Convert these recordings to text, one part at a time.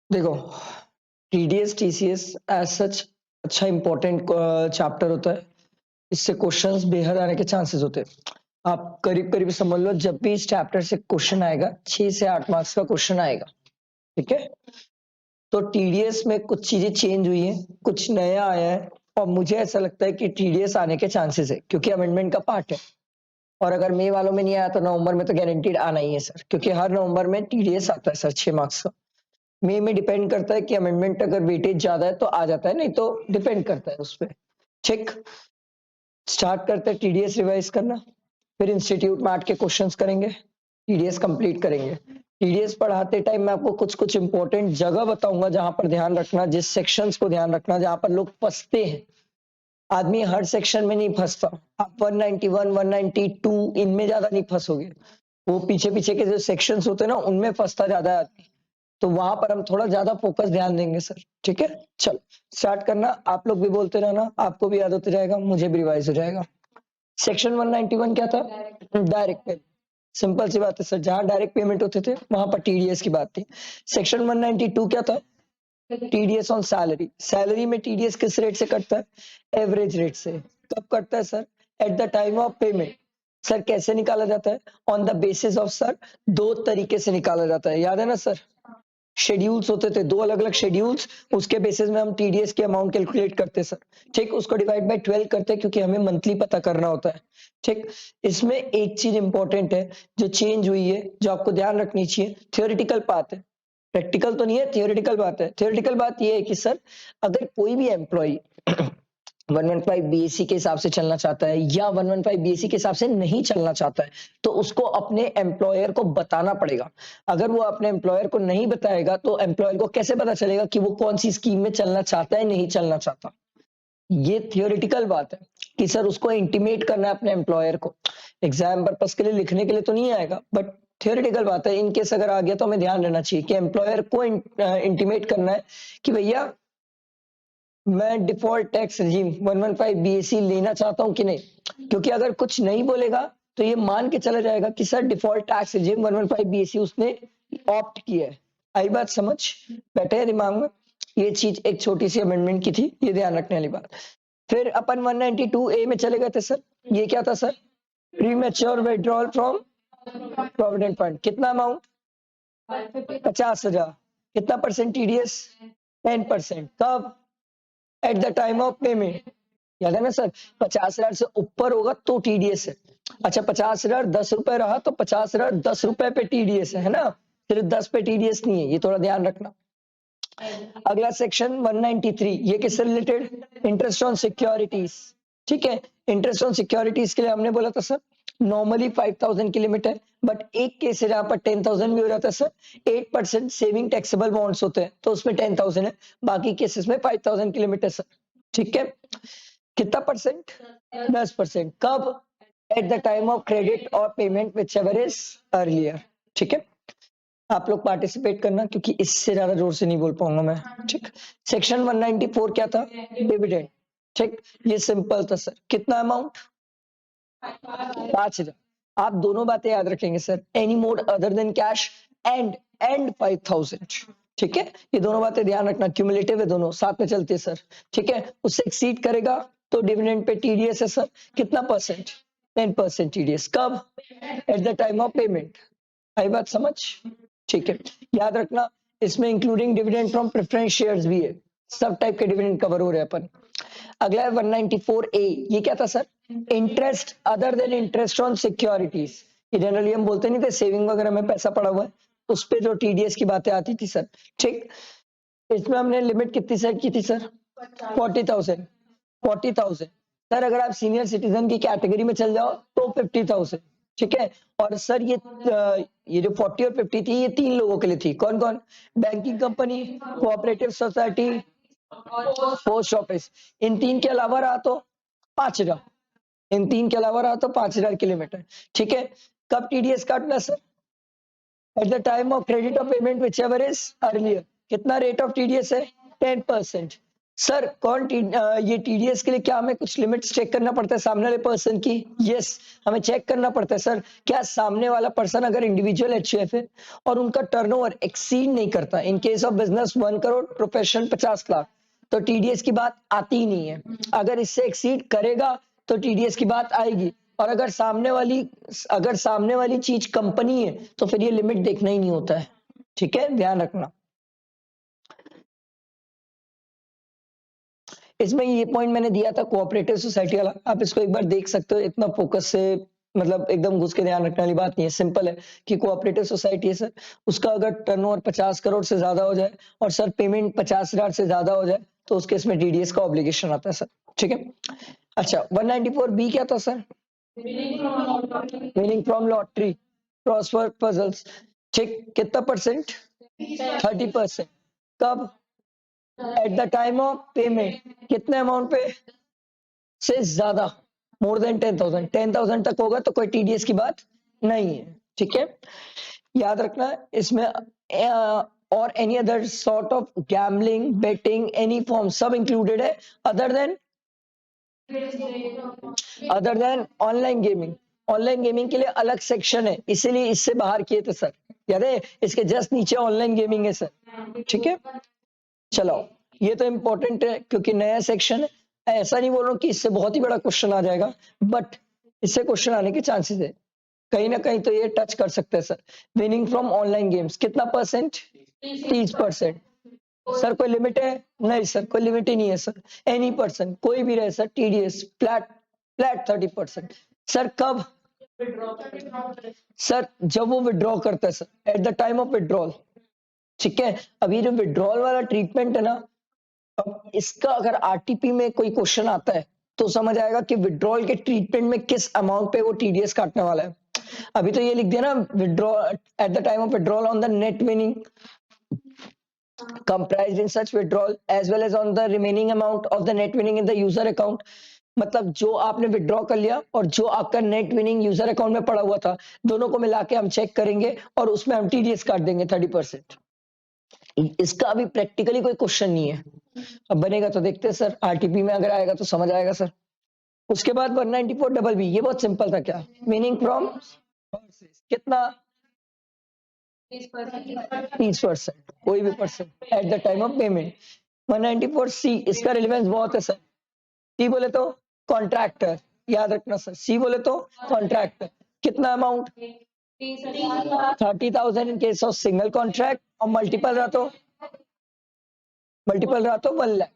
देखो, TDS TCS as such अच्छा important chapter होता है। इससे क्वेश्चंस बेहद आने के चांसेस होते हैं। आप करीब करीब समझ लो, जब भी इस चैप्टर से क्वेश्चन आएगा 6 से 8 मार्क्स का क्वेश्चन आएगा। ठीक है, तो टीडीएस में कुछ चीजें चेंज हुई है, कुछ नया आया है, और मुझे ऐसा लगता है कि टीडीएस आने के चांसेस है, क्योंकि अमेंडमेंट का पार्ट है। और अगर मई वालों में नहीं आया तो नवंबर में तो गारंटीड आना ही है सर, क्योंकि हर नवंबर में टीडीएस आता है सर 6 मार्क्स का। मई में डिपेंड करता है कि अमेंडमेंट अगर वेटेज ज्यादा है तो आ जाता है, नहीं तो डिपेंड करता है उस पर। ठीक, स्टार्ट करते हैं टीडीएस रिवाइज करना, फिर इंस्टीट्यूट मैट के क्वेश्चंस करेंगे, टीडीएस कंप्लीट करेंगे। टीडीएस पढ़ाते टाइम मैं आपको कुछ कुछ इंपॉर्टेंट जगह बताऊंगा जहां पर ध्यान रखना, जिस सेक्शंस को ध्यान रखना जहां पर लोग फंसते हैं। आदमी हर सेक्शन में नहीं फंसता, आप 191 192 इनमें ज्यादा नहीं फंसोगे, वो पीछे पीछे के जो सेक्शंस होते हैं ना उनमें फंसता ज्यादा है आदमी, तो वहां पर हम थोड़ा ज्यादा फोकस ध्यान देंगे सर। ठीक है, चलो स्टार्ट करना, आप लोग भी बोलते रहना, आपको भी याद होते जाएगा, मुझे भी रिवाइज हो जाएगा। सेक्शन 191 क्या था? Direct payment. सिंपल सी बात है सर, जहां डायरेक्ट पेमेंट होते थे वहां पर टीडीएस की बात थी। सेक्शन 192 क्या था? TDS on salary. सैलरी में टीडीएस किस रेट से कटता है? एवरेज रेट से। कब कटता है sir? At the time of payment. Sir कैसे निकाला जाता है? On the basis of sir, दो तरीके से निकाला जाता है, याद है ना सर? शेड्यूल्स होते थे, दो अलग अलग शेड्यूल्स, उसके बेसिस में हम टीडीएस की अमाउंट कैलकुलेट करते सर। ठीक, उसको डिवाइड बाय 12 करते हैं, क्योंकि हमें मंथली पता करना होता है। ठीक, इसमें एक चीज इंपॉर्टेंट है जो चेंज हुई है, जो आपको ध्यान रखनी चाहिए, थियोरिटिकल बात है, प्रैक्टिकल तो नहीं है, थियोरिटिकल बात है। थियोरिटिकल बात ये है कि सर अगर कोई भी एम्प्लॉय 115 बीएससी के हिसाब से चलना चाहता है या 115 बीएससी के हिसाब से नहीं चलना चाहता है, तो उसको अपने एम्प्लॉयर को बताना पड़ेगा। अगर वो अपने एम्प्लॉयर को नहीं बताएगा तो एम्प्लॉयर को कैसे पता चलेगा कि वो कौन सी स्कीम में चलना चाहता है, नहीं चलना चाहता? ये थियोरिटिकल बात है कि सर उसको इंटीमेट करना है अपने एम्प्लॉयर को। एग्जाम पर्पस के लिए लिखने के लिए तो नहीं आएगा, बट थियोरिटिकल बात है, इनकेस अगर आ गया तो हमें ध्यान रहना चाहिए कि एम्प्लॉयर को इंटीमेट करना है कि भैया मैं डिफॉल्ट टैक्स रिजीम 115 बीएससी लेना चाहता हूं कि नहीं। क्योंकि अगर कुछ नहीं बोलेगा तो ये मान के चला जाएगा कि sir default tax regime 115 BSc उसने ऑप्ट किया है। आई बात समझ? बैठे हैं दिमाग में? ये चीज एक छोटी सी अमेंडमेंट की थी, ये ध्यान रखने वाली बात। फिर अपन 192 ए में चले गए थे सर। ये क्या था sir? Pre mature withdrawal from provident fund. कितना अमाउंट? 50,000। कितना परसेंट टीडीएस? 10%। कब? At the time of payment. याद है ना सर? 50,000 से ऊपर होगा तो टीडीएस है। अच्छा, 50,000 10 रुपए रहा तो 50,000 10 रुपए पे टीडीएस है ना? सिर्फ 10 पे टीडीएस नहीं है, ये थोड़ा ध्यान रखना। अगला सेक्शन 193, ये किससे रिलेटेड? Interest on securities. ठीक है, इंटरेस्ट ऑन सिक्योरिटीज के लिए हमने बोला था सर नॉर्मली 5,000 की लिमिट है, बट एक केस है जहां पर 10,000 भी हो जाता है सर। 8% सेविंग टैक्सेबल बॉन्ड्स होते हैं तो उसमें 10,000 है, बाकी केसेस में 5,000 की लिमिट है सर। ठीक है, कितना परसेंट? 10%। कब? At the time of credit और payment whichever is earlier. ठीक है, आप लोग पार्टिसिपेट करना, क्योंकि इससे ज्यादा जोर से नहीं बोल पाऊंगा मैं। ठीक, सेक्शन 194 क्या था? डिविडेंड। ठीक, ये सिंपल था सर। कितना अमाउंट? 5,000। आप दोनों बातें याद रखेंगे sir, any mode other than cash and 5,000। ठीक है, ये दोनों बातें ध्यान रखना, क्यूमुलेटिव है, दोनों साथ में चलती है सर। ठीक है, उससे एक्सीड करेगा तो डिविडेंड पे टीडीएस है सर। कितना परसेंट? 10% टीडीएस। कब? At the time of payment. आई बात समझ? ठीक है, याद रखना इसमें including dividend from preference shares भी है, सब टाइप के डिविडेंड कवर हो रहे हैं अपन। अगला है 194 ए, ये क्या था sir? Interest other than interest on securities. ये जनरली हम बोलते नहीं थे सेविंग वगैरह में पैसा पड़ा हुआ है, उस पे जो टीडीएस की बातें आती थी सर। ठीक, इसमें हमने लिमिट कितनी सेट की थी सर? 40,000। 40,000 सर, अगर आप सीनियर सिटीजन की कैटेगरी में चल जाओ तो 50,000। ठीक है, और सर ये जो 40 और 50 थी, ये 3 लोगों के लिए थी। कौन कौन? Banking company, cooperative society, post office. इन तीन के अलावा रहा तो 5,000। इन तीन के अलावा रहा तो 5,000 की लिमिट है। ठीक है, कब टीडीएस काटना sir? At the time of credit of payment whichever is earlier. कितना रेट ऑफ टीडीएस है? 10%। सर ये टीडीएस के लिए क्या हमें कुछ लिमिट्स चेक करना पड़ता है सामने वाले पर्सन की? यस, हमें चेक करना पड़ता है सर। क्या सामने वाला पर्सन अगर इंडिविजुअल एचयूएफ है और उनका टर्नओवर एक्सीड नहीं करता, in case of business 1 crore, profession 50 lakh, तो टीडीएस की बात आती ही नहीं है। अगर इससे एक्सीड करेगा तो टीडीएस की बात आएगी, और अगर सामने वाली चीज कंपनी है तो फिर ये लिमिट देखना ही नहीं होता है। ठीक है, ध्यान रखना। इसमें ये पॉइंट मैंने दिया था कोऑपरेटिव सोसाइटी वाला, आप इसको एक बार देख सकते हो। इतना फोकस से मतलब एकदम घुस के ध्यान रखने वाली बात नहीं है, सिंपल है कि कोऑपरेटिव सोसाइटी है सर, उसका अगर टर्नओवर 50 करोड़ से ज्यादा हो जाए और सर पेमेंट 50,000 से ज्यादा हो जाए तो उस केस में टीडीएस का ऑब्लिगेशन आता है सर। ठीक है, अच्छा 194 बी क्या था sir? Winning from lottery, crossword puzzles. ठीक, कितना परसेंट? 30%। कब? At the time of payment. कितने अमाउंट पे से ज्यादा? More than 10,000। 10,000 तक होगा तो कोई टीडीएस की बात नहीं है। ठीक है, याद रखना इसमें और any other sort of gambling, betting, any form सब इंक्लूडेड है other than online gaming. Online gaming के लिए अलग सेक्शन है, इसीलिए इससे बाहर किए थे सर, याद है? इसके जस्ट नीचे ऑनलाइन गेमिंग है सर। ठीक है, चलो ये तो इंपॉर्टेंट है क्योंकि नया सेक्शन है। ऐसा नहीं बोल रहा हूँ कि इससे बहुत ही बड़ा क्वेश्चन आ जाएगा, बट इससे क्वेश्चन आने के चांसेस है, कहीं ना कहीं तो ये टच कर सकते हैं sir. Winning from online games कितना परसेंट? 30%। सर कोई लिमिट है? नहीं सर, कोई लिमिट ही नहीं है सर, एनी पर्सन कोई भी रहे sir, TDS flat flat 30%। Sir कब? सर जब वो विड्रॉ करता है sir, at the time of withdrawal. ठीक है, अभी जो विड्रॉल वाला ट्रीटमेंट है ना, अब इसका अगर आरटीपी में कोई क्वेश्चन आता है तो समझ आएगा कि विड्रॉल के ट्रीटमेंट में किस अमाउंट पे वो टीडीएस काटने वाला है। अभी तो ये लिख दिया ना, withdraw eight the time of withdrawal on the net winning comprised in such withdrawal as well as on the remaining amount of the net winning in the user account। मतलब जो आपने विड्रॉ कर लिया और जो आपका नेट विनिंग यूजर अकाउंट में पड़ा हुआ था, दोनों को मिला के हम चेक करेंगे और उसमें हम टीडीएस काट देंगे 30%। इसका अभी प्रैक्टिकली कोई क्वेश्चन नहीं है, अब बनेगा तो देखते हैं सर, आरटीपी में अगर आएगा तो समझ आएगा सर। उसके बाद 194 डबल बी, ये बहुत सिंपल था। क्या मीनिंग फ्रॉम? कितना? 30%, कोई भी person at the time of payment. 194 सी, इसका रिलेवेंस बहुत है सर। सी बोले तो कॉन्ट्रैक्टर, याद रखना सर, सी बोले तो कॉन्ट्रैक्टर। कितना amount? 30,000 in case of single contract, और मल्टीपल रहा तो 1 लाख।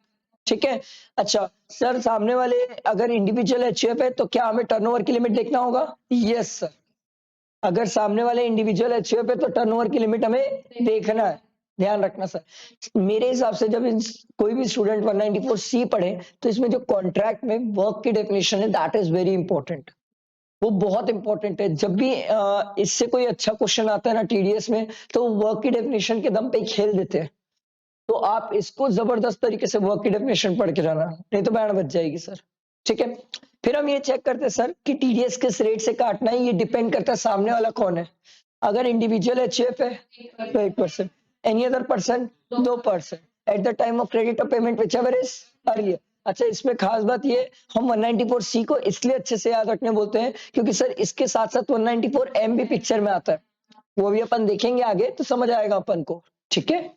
ठीक है, अच्छा सर सामने वाले अगर इंडिविजुअल एचयूएफ है तो क्या हमें टर्नओवर की लिमिट देखना होगा? यस सर, अगर सामने वाले इंडिविजुअल एचयूएफ है तो टर्नओवर की लिमिट हमें देखना है, ध्यान रखना सर। मेरे हिसाब से जब कोई भी स्टूडेंट 194 सी पढ़े तो इसमें जो कॉन्ट्रैक्ट में वर्क की डेफिनेशन है, दैट इज वेरी इंपॉर्टेंट, वो बहुत इंपॉर्टेंट है। जब भी इससे कोई अच्छा क्वेश्चन आता है ना टीडीएस में, तो वर्क की डेफिनेशन के दम पे ही खेल देते हैं, तो आप इसको जबरदस्त तरीके से वर्क की डेफिनेशन पढ़ के जाना, नहीं तो बैंड बच जाएगी सर। ठीक है, फिर हम ये चेक करते हैं सर कि टीडीएस किस रेट से काटना है, ये डिपेंड करता है सामने वाला कौन है। अगर इंडिविजुअल एचयूएफ है तो 8%, any other person 2%, at the time of credit और payment whichever is earlier. अच्छा इसमें खास बात ये, हम 194 सी को इसलिए अच्छे से याद रखने बोलते हैं क्योंकि सर इसके साथ साथ 194 एम भी पिक्चर में आता है, वो भी अपन देखेंगे आगे तो समझ आएगा अपन को। ठीक है,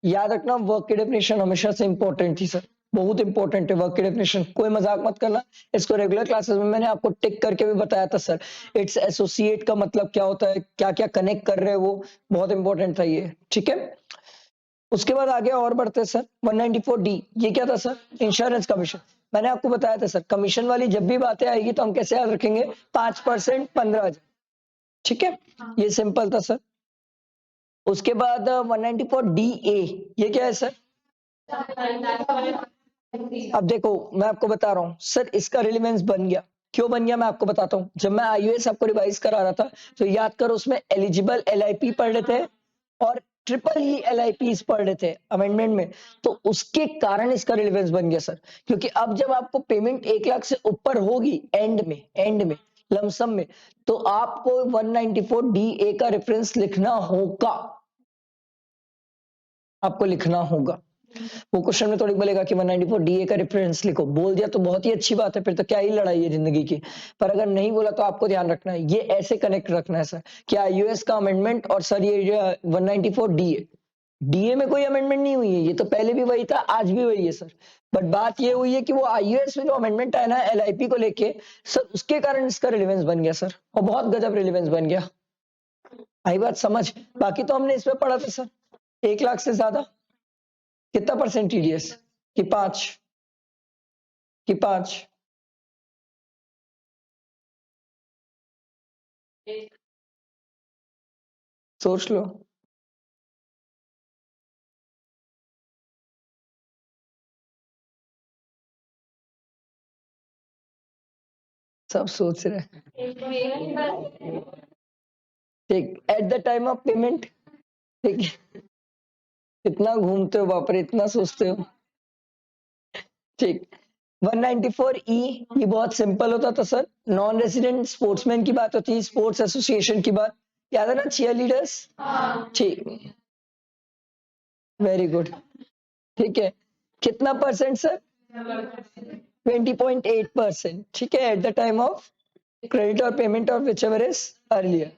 याद रखना वर्क की डेफिनेशन हमेशा से इंपॉर्टेंट थी सर, बहुत इंपॉर्टेंट है वर्क की डेफिनेशन, कोई मजाक मत करना। इसको रेगुलर क्लासेस में मैंने आपको टिक करके भी बताया था सर, इट्स एसोसिएट का मतलब क्या होता है, क्या क्या कनेक्ट कर रहे हैं, वो बहुत इंपॉर्टेंट था ये। ठीक है, उसके बाद आगे और बढ़ते हैं सर। 194 डी, ये क्या था सर? Insurance commission. मैंने आपको बताया था सर, कमीशन वाली जब भी बातें आएगी तो हम कैसे याद रखेंगे? 5%, 15,000। ठीक है, ये सिंपल था सर। उसके बाद 194 डी ए, ये क्या है सर? अब देखो मैं आपको बता रहा हूँ सर, इसका रिलेवेंस बन गया, क्यों बन गया मैं आपको बताता हूँ। जब मैं आईयूएस आपको रिवाइज करा रहा था तो याद करो, उसमें एलिजिबल एलआईपी पढ़ रहे थे और ट्रिपल ही एलआईपी पढ़ रहे थे अमेंडमेंट में, तो उसके कारण इसका रिलेवेंस बन गया सर। क्योंकि अब जब आपको पेमेंट 1 लाख से ऊपर होगी एंड में लमसम में, तो आपको 194 डी ए का रेफरेंस लिखना होगा, आपको लिखना होगा। वो क्वेश्चन में थोड़ी बोलेगा कि 194 डीए का रेफरेंस लिखो, बोल दिया तो बहुत ही अच्छी बात है, फिर तो क्या ही लड़ाई है जिंदगी की। पर अगर नहीं बोला तो आपको ध्यान रखना है, ये ऐसे कनेक्ट रखना है सर, क्या यूएस का अमेंडमेंट और सर ये 194 डीए, डीए में कोई अमेंडमेंट नहीं हुई है, ये तो पहले भी वही था, आज भी वही है सर। बट बात ये हुई है कि वो आईयूएस में जो अमेंडमेंट आया ना एलआईपी को लेके सर, उसके कारण इसका रिलेवेंस बन गया सर, और बहुत गजब रिलेवेंस बन गया। आई बात समझ? बाकी तो हमने इसमें पढ़ा था सर 1 लाख से ज्यादा कितना परसेंट टीडीएस कि 5 कि 5 सोच लो। सब सोच रहे हैं। ठीक, eight the time of payment, ठीक है, इतना घूमते हो बाप रे, इतना सोचते हो। ठीक, 194 ई, ये बहुत सिंपल होता था सर, नॉन रेजिडेंट स्पोर्ट्समैन की बात होती है, स्पोर्ट्स एसोसिएशन की बात, याद है ना, चीयर लीडर्स। ठीक, वेरी गुड। ठीक है, कितना परसेंट सर? 20.8%। ठीक है, at the time of credit और payment of whichever is earlier.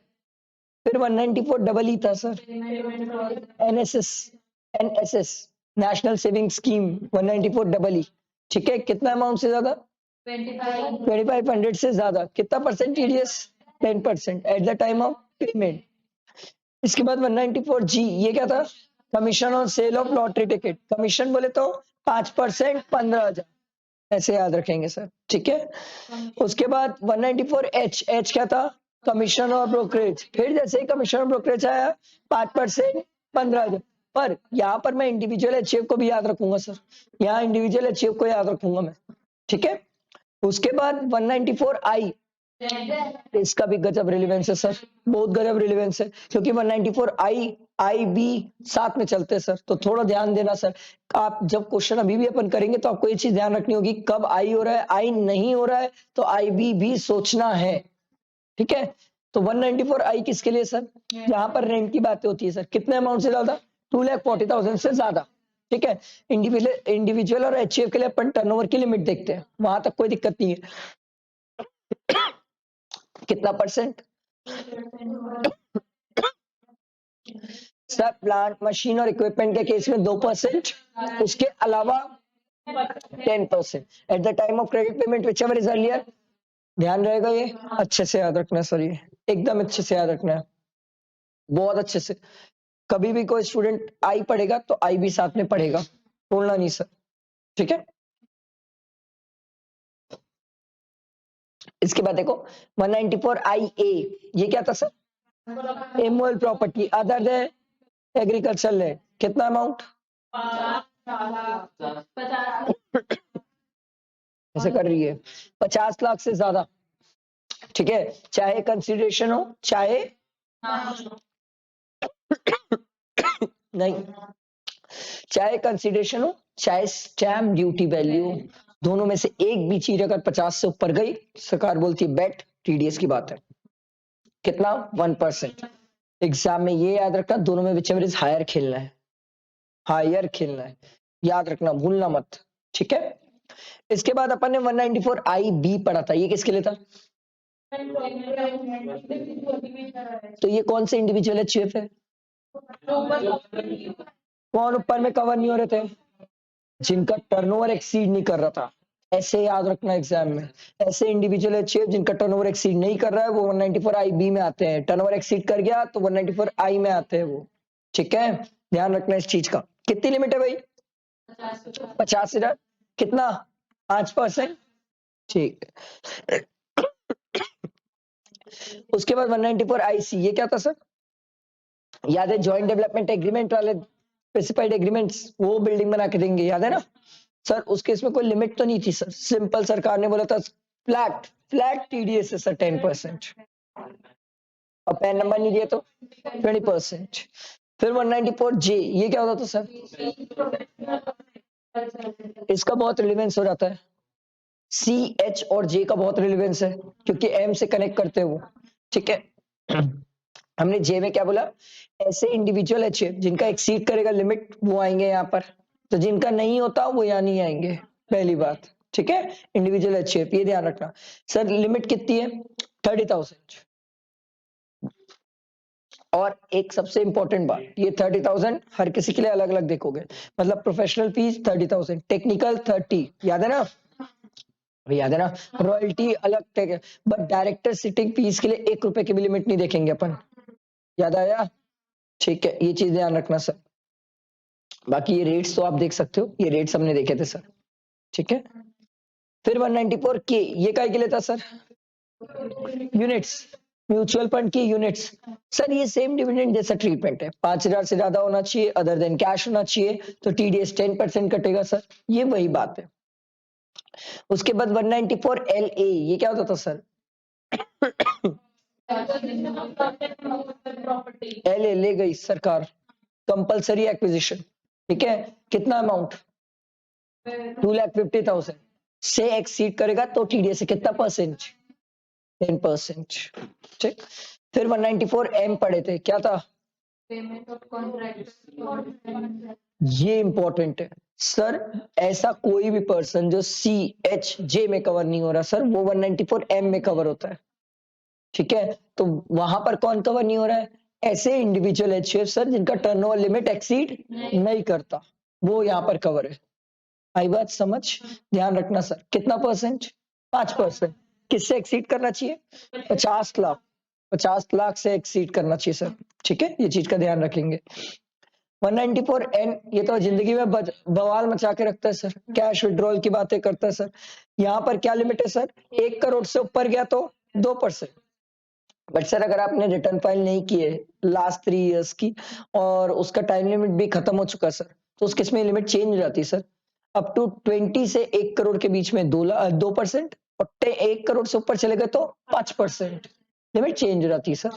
फिर 194 डबल ई था sir, NSS, NSS national saving scheme 194 double E. ठीक है, कितना अमाउंट से ज्यादा? 2500 से ज्यादा, कितना percent TDS? 10% eight the time of payment. इसके बाद 194 जी, ये क्या था? Commission on sale of lottery ticket, commission बोले तो 5%, 15,000, ऐसे याद रखेंगे सर। ठीक है, उसके बाद 194 एच, एच क्या था? कमीशन और ब्रोकरेज, फिर जैसे ही कमीशन और ब्रोकरेज आया 5%, 15,000। पर यहाँ पर मैं इंडिविजुअल एचएफ को भी याद रखूंगा सर, यहाँ इंडिविजुअल एचएफ को याद रखूंगा मैं। ठीक है, उसके बाद 194 आई, इसका भी गजब रिलेवेंस है सर, बहुत गजब रिलेवेंस है, क्योंकि 194 आई, आई बी साथ में चलते हैं सर, तो थोड़ा ध्यान देना सर। आप जब क्वेश्चन अभी भी अपन करेंगे तो आपको ये चीज ध्यान रखनी होगी, कब आई हो रहा है, आई नहीं हो रहा है तो आई बी भी सोचना है। ठीक है, तो 194 आई किसके लिए सर? जहां पर रेंट की बातें होती है सर, कितने अमाउंट से ज्यादा? 2,40,000 से ज्यादा। ठीक है, इंडिविजुअल और एचएफ के लिए अपन टर्नओवर की लिमिट देखते हैं, वहां तक कोई दिक्कत नहीं है। कितना परसेंट सर? प्लांट, मशीन और इक्विपमेंट के केस में 2%, उसके अलावा 10% eight the time of credit payment whichever is earlier. ध्यान रहेगा, ये अच्छे से याद रखना है सर, ये एकदम अच्छे से याद रखना है, बहुत अच्छे से। कभी भी कोई स्टूडेंट आई पढ़ेगा तो आई भी साथ में पढ़ेगा, बोलना नहीं सर। ठीक है, इसके बाद देखो 194 आई ए, ये क्या था sir? Immovable property other than agriculture land, कितना अमाउंट? ऐसे कर रही है 50 लाख से ज्यादा। ठीक है, चाहे कंसिडरेशन हो चाहे नहीं, चाहे कंसिडरेशन हो चाहे स्टैम्प ड्यूटी वैल्यू, दोनों में से एक भी चीज अगर 50 से ऊपर गई, सरकार बोलती है बेट टीडीएस की बात है। कितना? 1%। एग्जाम में ये याद रखना, दोनों में विच एवर इज हायर खेलना है, हायर खेलना है, याद रखना, भूलना मत। ठीक है, इसके बाद अपन ने 194 आई बी पढ़ा था, ये किसके लिए था? तो ये कौन से इंडिविजुअल एचयूएफ है? कौन ऊपर में कवर नहीं हो रहे थे? जिनका टर्नओवर एक्सीड नहीं कर रहा था, ऐसे याद रखना एग्जाम में। ऐसे इंडिविजुअल एचयूएफ जिनका टर्नओवर एक्सीड नहीं कर रहा है वो 194 आई बी में आते हैं, टर्नओवर एक्सीड कर गया तो 194 आई में आते हैं वो। ठीक है, ध्यान रखना इस चीज का। कितनी लिमिट है भाई? 50,000, कितना? 5%। ठीक, उसके बाद 194 आईसी, ये क्या था सर? याद है, जॉइंट डेवलपमेंट एग्रीमेंट वाले स्पेसिफाइड एग्रीमेंट्स, वो बिल्डिंग बना के देंगे, याद है ना सर? उसके इसमें कोई लिमिट तो नहीं थी सर, सिंपल सरकार ने बोला था फ्लैट, फ्लैट टीडीएस है सर 10%, और पैन नंबर नहीं दिया तो 20%। फिर 194 जे, ये क्या होता था सर? इसका बहुत रिलेवेंस हो जाता है, सी एच और जे का बहुत रिलेवेंस है, क्योंकि एम से कनेक्ट करते हैं वो। ठीक है, हमने जे में क्या बोला? ऐसे इंडिविजुअल एच जिनका एक्सीड करेगा लिमिट, वो आएंगे यहाँ पर। तो जिनका नहीं होता वो यहाँ नहीं आएंगे, पहली बात। ठीक है, इंडिविजुअल एचएफ ये ध्यान रखना। सर लिमिट कितनी है? 30,000। और एक सबसे इंपॉर्टेंट बात, ये 30,000 हर किसी के लिए अलग अलग देखोगे, मतलब प्रोफेशनल फीस 30,000, टेक्निकल 30, याद है ना? याद है ना? रॉयल्टी अलग, बट डायरेक्टर सिटिंग फीस के लिए 1 रुपए की भी लिमिट नहीं देखेंगे अपन। याद आया? ठीक है, ये चीज ध्यान रखना सर। बाकी ये रेट्स तो आप देख सकते हो, ये रेट्स हमने देखे थे सर। ठीक है, फिर 194 के, ये काय के लिए था सर? यूनिट्स, म्यूचुअल फंड की यूनिट्स। सर ये सेम डिविडेंड जैसा ट्रीटमेंट है, 5,000 से ज्यादा होना चाहिए, अदर देन कैश होना चाहिए, तो टीडीएस 10% कटेगा सर, ये वही बात है। उसके बाद 194 LA, ये क्या होता था सर? LA ले गई सरकार, कंपल्सरी एक्विजिशन। ठीक है, कितना अमाउंट? 2,50,000 से एक्सीड करेगा तो टीडीएस से कितना परसेंट? 10%। ठीक, फिर 194 M पढ़े थे, क्या था? ये इंपॉर्टेंट है सर। ऐसा कोई भी पर्सन जो CHJ में कवर नहीं हो रहा सर, वो 194 M में कवर होता है। ठीक है, तो वहां पर कौन कवर नहीं हो रहा है? ऐसे इंडिविजुअल एचयूएफ सर जिनका टर्नओवर लिमिट एक्सीड नहीं करता, वो यहाँ पर कवर है। आई बात समझ? ध्यान रखना सर, कितना परसेंट? 5%। किससे एक्सीड करना चाहिए? 50 लाख, 50 लाख से एक्सीड करना चाहिए सर। ठीक है, ये चीज का ध्यान रखेंगे। 194 N, ये तो जिंदगी में बवाल मचा के रखता है सर, कैश विड्रॉल की बातें करता है सर। यहाँ पर क्या लिमिट है सर? 1 करोड़ से ऊपर गया तो 2%। बट सर अगर आपने रिटर्न फाइल नहीं की है लास्ट 3 इयर्स की, और उसका टाइम लिमिट भी खत्म हो चुका है सर, तो उस केस में लिमिट चेंज हो जाती है सर। अप टू 20 से 1 करोड़ के बीच में 2%, और 1 करोड़ से ऊपर चले गए तो 5%, लिमिट चेंज हो जाती है सर।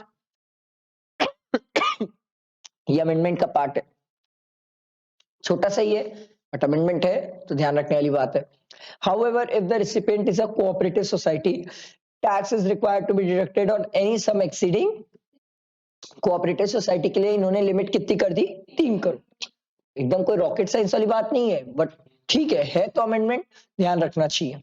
ये अमेंडमेंट का पार्ट है, छोटा सा ही है बट अमेंडमेंट है, तो ध्यान रखने वाली बात है। However, if the recipient is a cooperative society, tax is required to be deducted on any sum exceeding, cooperative society के लिए इन्होंने लिमिट कितनी कर दी? 3 करोड़। एकदम कोई रॉकेट साइंस वाली बात नहीं है, बट ठीक है तो अमेंडमेंट ध्यान रखना चाहिए।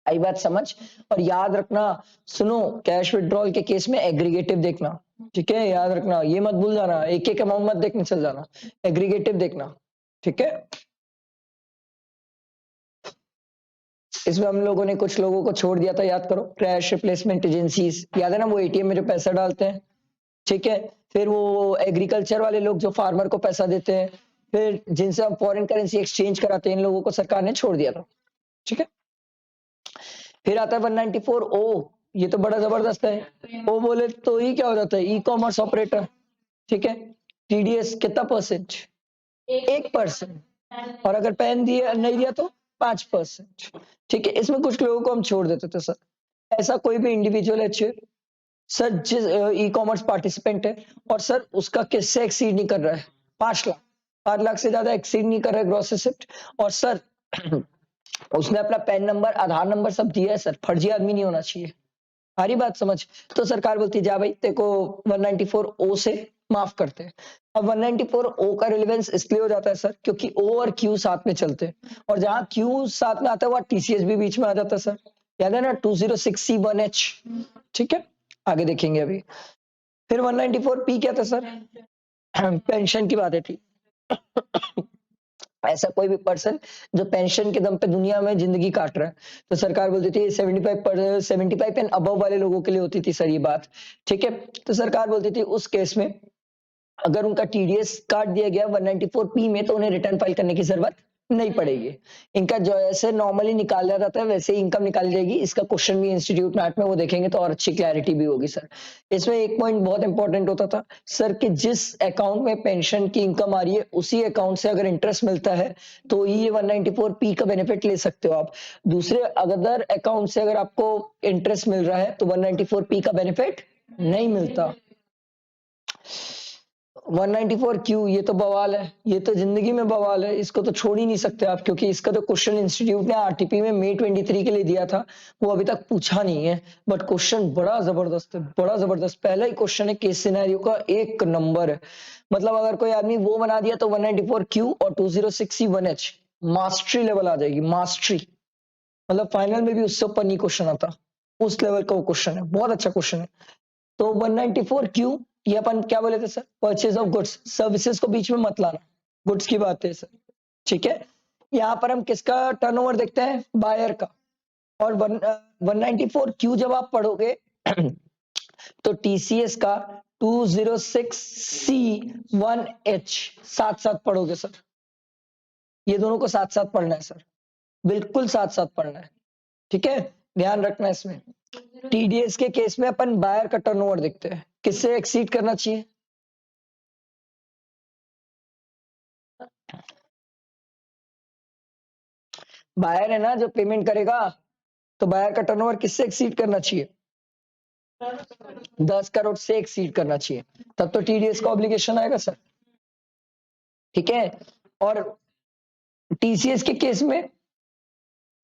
आई बात समझ? और याद रखना, सुनो, कैश विड्रॉल के केस में एग्रीगेटिव देखना। ठीक है, याद रखना, ये मत भूल जाना, एक एक अमाउंट मत देखने चल जाना, एग्रीगेटिव देखना। ठीक है, इसमें हम लोगों ने कुछ लोगों को छोड़ दिया था, याद करो, क्रैश रिप्लेसमेंट एजेंसीज, याद है ना? वो एटीएम में जो पैसा डालते हैं। ठीक है, फिर वो एग्रीकल्चर वाले लोग जो फार्मर को पैसा देते हैं, फिर जिनसे हम फॉरेन करेंसी एक्सचेंज कराते हैं, इन लोगों को सरकार ने छोड़ दिया था। ठीक है, फिर आता है 194 ओ, ये तो बड़ा जबरदस्त है। ओ बोले तो ये क्या हो जाता है? E commerce operator. ठीक है, टीडीएस कितना परसेंट? 1%। और अगर पैन दिया नहीं दिया तो 5%। ठीक है, इसमें कुछ लोगों को हम छोड़ देते थे सर। ऐसा कोई भी इंडिविजुअल है सर जिस ई कॉमर्स पार्टिसिपेंट है, और सर उसका किससे एक्सीड नहीं कर रहा है? 5 लाख, 5 लाख से ज्यादा एक्सीड नहीं कर रहा है ग्रॉस रिसिप्ट, और सर उसने अपना पैन नंबर, आधार नंबर सब दिया है सर, फर्जी आदमी नहीं होना चाहिए। सारी बात समझ? तो सरकार बोलती है जा भाई, तेरे को 194 ओ से माफ करते हैं। अब 194 ओ का रिलेवेंस इसलिए हो जाता है सर क्योंकि ओ और क्यू साथ में चलते हैं, और जहां क्यू साथ में आता है वहां टीसीएस भी बीच में आ जाता है सर। याद है ना? 206C1H। ठीक है, आगे देखेंगे अभी। फिर 194 पी क्या था सर? पेंशन की बात है। ठीक, ऐसा कोई भी पर्सन जो पेंशन के दम पे दुनिया में जिंदगी काट रहा है, तो सरकार बोलती थी 75 एंड अबव वाले लोगों के लिए होती थी सर ये बात। ठीक है, तो सरकार बोलती थी उस केस में अगर उनका टीडीएस काट दिया गया 194 पी में, तो उन्हें रिटर्न फाइल करने की जरूरत नहीं पड़ेगी। इनका जो ऐसे नॉर्मली निकाला जाता है वैसे ही इनकम निकाली जाएगी। इसका क्वेश्चन भी इंस्टीट्यूट मैट में वो देखेंगे तो और अच्छी क्लैरिटी भी होगी सर। इसमें एक पॉइंट बहुत इंपॉर्टेंट होता था सर कि जिस अकाउंट में पेंशन की इनकम आ रही है उसी अकाउंट से अगर इंटरेस्ट मिलता है तो ये 194 पी का बेनिफिट ले सकते हो आप। दूसरे अदर अकाउंट से अगर आपको इंटरेस्ट मिल रहा है तो 194 पी का बेनिफिट नहीं मिलता। 194 क्यू, ये तो बवाल है, ये तो जिंदगी में बवाल है, इसको तो छोड़ ही नहीं सकते आप, क्योंकि इसका तो क्वेश्चन इंस्टीट्यूट ने आरटीपी में मई 23 के लिए दिया था, वो अभी तक पूछा नहीं है, बट क्वेश्चन बड़ा जबरदस्त है, बड़ा जबरदस्त। पहला ही क्वेश्चन है केस सिनेरियो का, एक नंबर है। मतलब अगर कोई आदमी वो बना दिया तो 194 क्यू और 206C1H मास्टरी लेवल आ जाएगी, मास्टरी। मतलब फाइनल में भी उससे ऊपर नहीं क्वेश्चन आता, उस लेवल का वो क्वेश्चन है, बहुत अच्छा क्वेश्चन है। तो 194 क्यू, ये अपन क्या बोले थे sir, purchase of goods, services को बीच में मत लाना, गुड्स की बात है सर, ठीक है। यहाँ पर हम किसका टर्नओवर देखते हैं, बायर का। और 194 क्यू जब आप पढ़ोगे तो टीसीएस का 206C1H साथ साथ पढ़ोगे सर, ये दोनों को साथ साथ पढ़ना है सर, बिल्कुल साथ साथ पढ़ना है, ठीक है, ध्यान रखना है इसमें। टीडीएस के केस में अपन बायर का टर्नओवर देखते हैं, किससे एक्सीड करना चाहिए, बायर है ना जो पेमेंट करेगा, तो बायर का टर्नओवर किससे एक्सीड करना चाहिए, 10 करोड़ से एक्सीड करना चाहिए, तब तो टीडीएस का ऑब्लिगेशन आएगा सर, ठीक है। और टीसीएस के केस में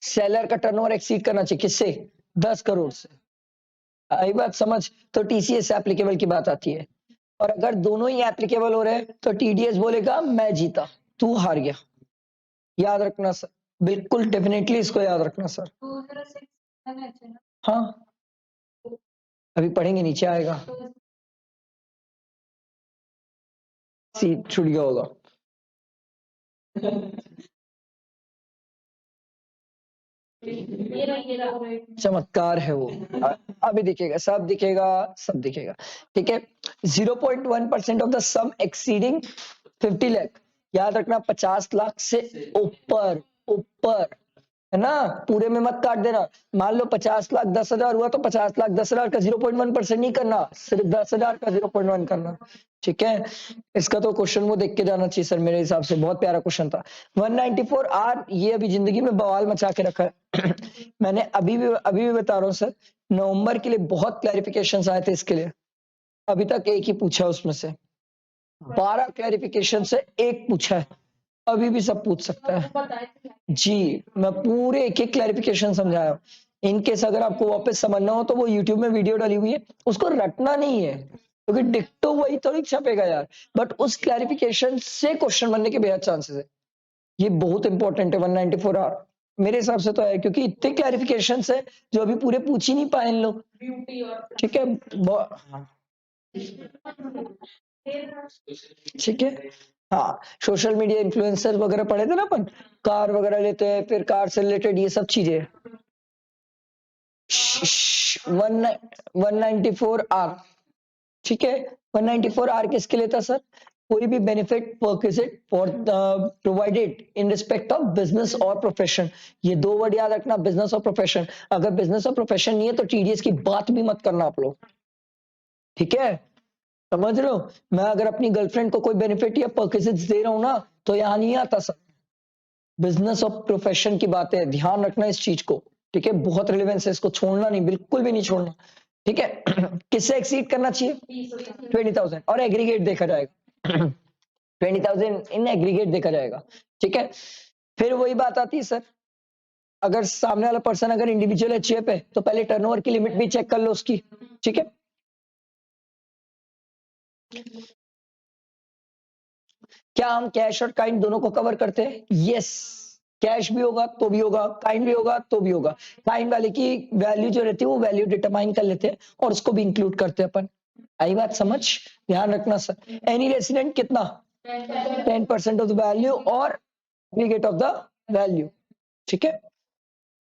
सेलर का टर्नओवर एक्सीड करना चाहिए किससे, 10 करोड़ से। आई बात समझ, तो टीसीएस एप्लीकेबल की बात आती है। और अगर दोनों ही एप्लीकेबल हो रहे हैं तो टीडीएस बोलेगा मैं जीता, तू हार गया, याद रखना सर, बिल्कुल डेफिनेटली इसको याद रखना सर। हाँ अभी पढ़ेंगे, नीचे आएगा, सी छूट गया होगा। चमत्कार है वो, अभी दिखेगा, सब दिखेगा, सब दिखेगा, ठीक है। 0.1% of the sum exceeding 50 lakh, याद रखना 50 लाख से ऊपर, ऊपर है ना, पूरे में मत काट देना। मान लो 50 लाख 10,000 हुआ तो 50 लाख 10,000 का 0.1% नहीं करना, सिर्फ 10,000 का 0.1 करना, ठीक है। इसका तो क्वेश्चन वो देख के जाना चाहिए सर, मेरे हिसाब से बहुत प्यारा क्वेश्चन था। 194R, ये अभी जिंदगी में बवाल मचा के रखा है मैंने अभी भी बता रहा हूँ सर, नवंबर के लिए बहुत क्लैरिफिकेशन आए थे इसके लिए, अभी तक एक ही पूछा उसमें से, 12 क्लैरिफिकेशन से एक पूछा है, अभी भी सब पूछ सकता है जी। मैं पूरे एक एक क्लैरिफिकेशन समझाया, इन केस अगर आपको वापस समझना हो तो वो यूट्यूब में वीडियो डाली हुई है, उसको रटना नहीं है, क्योंकि डिक्टो वही थोड़ी छपेगा यार, बट उस क्लैरिफिकेशन से क्वेश्चन बनने के बेहद चांसेस है, ये बहुत इंपॉर्टेंट है 194R, मेरे हिसाब से तो है, क्योंकि इतने क्लैरिफिकेशन है जो अभी पूरे पूछ ही नहीं पाए इन लोग, ठीक है। ठीक है, हाँ सोशल मीडिया इन्फ्लुएंसर वगैरह पढ़े थे ना अपन, कार वगैरह लेते हैं, फिर कार से रिलेटेड ये सब चीजें। 194R, ठीक है, 194R किसके लिए था सर, कोई भी benefit perquisite for provided in respect of business और प्रोफेशन, ये दो वर्ड याद रखना, बिजनेस और प्रोफेशन। अगर बिजनेस और प्रोफेशन नहीं है तो टीडीएस की बात भी मत करना आप लोग, ठीक है, समझ रहे हो। मैं अगर अपनी गर्लफ्रेंड को कोई बेनिफिट या परक्विजिट्स दे रहा हूं ना, तो यहां नहीं आता सर, बिजनेस और प्रोफेशन की बात है, ध्यान रखना इस चीज को, ठीक है, बहुत रिलेवेंस है, इसको छोड़ना नहीं, बिल्कुल भी नहीं छोड़ना, ठीक है। किससे एक्सीड करना चाहिए, 20,000, और एग्रीगेट देखा जाएगा 20,000 इन एग्रीगेट देखा जाएगा, ठीक है। फिर वही बात आती है सर, अगर सामने वाला पर्सन अगर इंडिविजुअल एचएफ है तो पहले टर्नओवर की लिमिट भी चेक कर लो उसकी, ठीक है। क्या हम कैश और काइंड दोनों को कवर करते हैं, यस, कैश भी होगा तो भी होगा, काइंड भी होगा तो भी होगा, काइंड वाले की वैल्यू जो रहती है वो वैल्यू डिटरमाइन कर लेते हैं और उसको भी इंक्लूड करते हैं अपन, आई बात समझ, ध्यान रखना सर। एनी रेसिडेंट कितना, 10% ऑफ द वैल्यू और एग्रीगेट ऑफ द वैल्यू, ठीक है।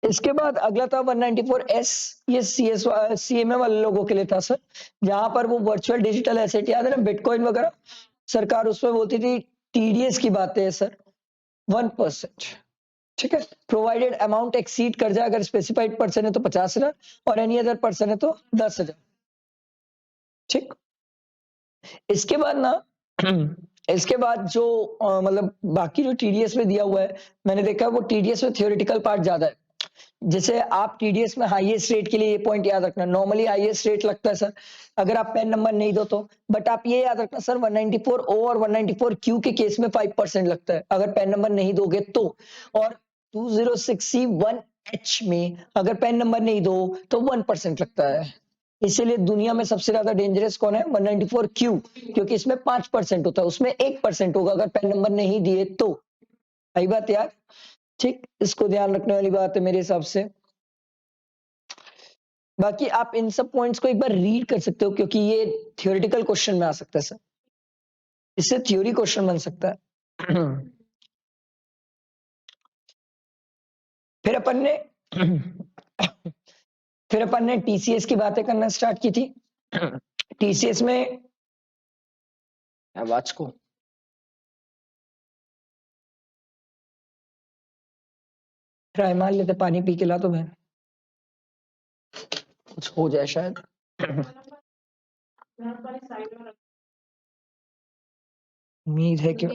इसके बाद अगला था 194S, ये सीएमए वाले लोगों के लिए था सर, जहां पर वो वर्चुअल डिजिटल एसेट, याद है ना बिटकॉइन वगैरह, सरकार उसमें बोलती थी टीडीएस की बातें है सर 1%, ठीक है, प्रोवाइडेड अमाउंट एक्सीड कर जाए, अगर स्पेसिफाइड पर्सन है तो 50,000 और एनी अदर पर्सन है तो 10,000, ठीक। इसके बाद ना इसके बाद जो मतलब बाकी जो टीडीएस में दिया हुआ है, मैंने देखा है वो टीडीएस में थियोरेटिकल पार्ट ज्यादा है, जैसे आप टीडीएस में हाईएस्ट रेट के लिए ये पॉइंट याद रखना, नॉर्मली हाईएस्ट रेट लगता है सर अगर आप पेन नंबर नहीं दो तो, बट आप ये याद रखना सर 194 ओ और 194 क्यू के केस में 5% लगता है अगर पेन नंबर नहीं दोगे तो, और 206C 1H में अगर पेन नंबर नहीं दो तो 1% लगता है। इसीलिए दुनिया में सबसे ज्यादा डेंजरस कौन है? 194 क्यू, क्योंकि इसमें 5% होता है, उसमें 1% होगा अगर पेन नंबर नहीं दिए तो। आई बात यार? ठीक, इसको ध्यान रखने वाली बात है मेरे हिसाब से। बाकी आप इन सब पॉइंट्स को एक बार रीड कर सकते हो क्योंकि ये थियोरेटिकल क्वेश्चन में आ सकता है सर, इससे थ्योरी क्वेश्चन बन सकता है। फिर अपन ने फिर अपन ने टीसीएस की बातें करना स्टार्ट की थी। टीसीएस में आवाज को ट्राई मार लेते, पानी पी के ला तो मैं कुछ हो जाए शायद। उम्मीद है कि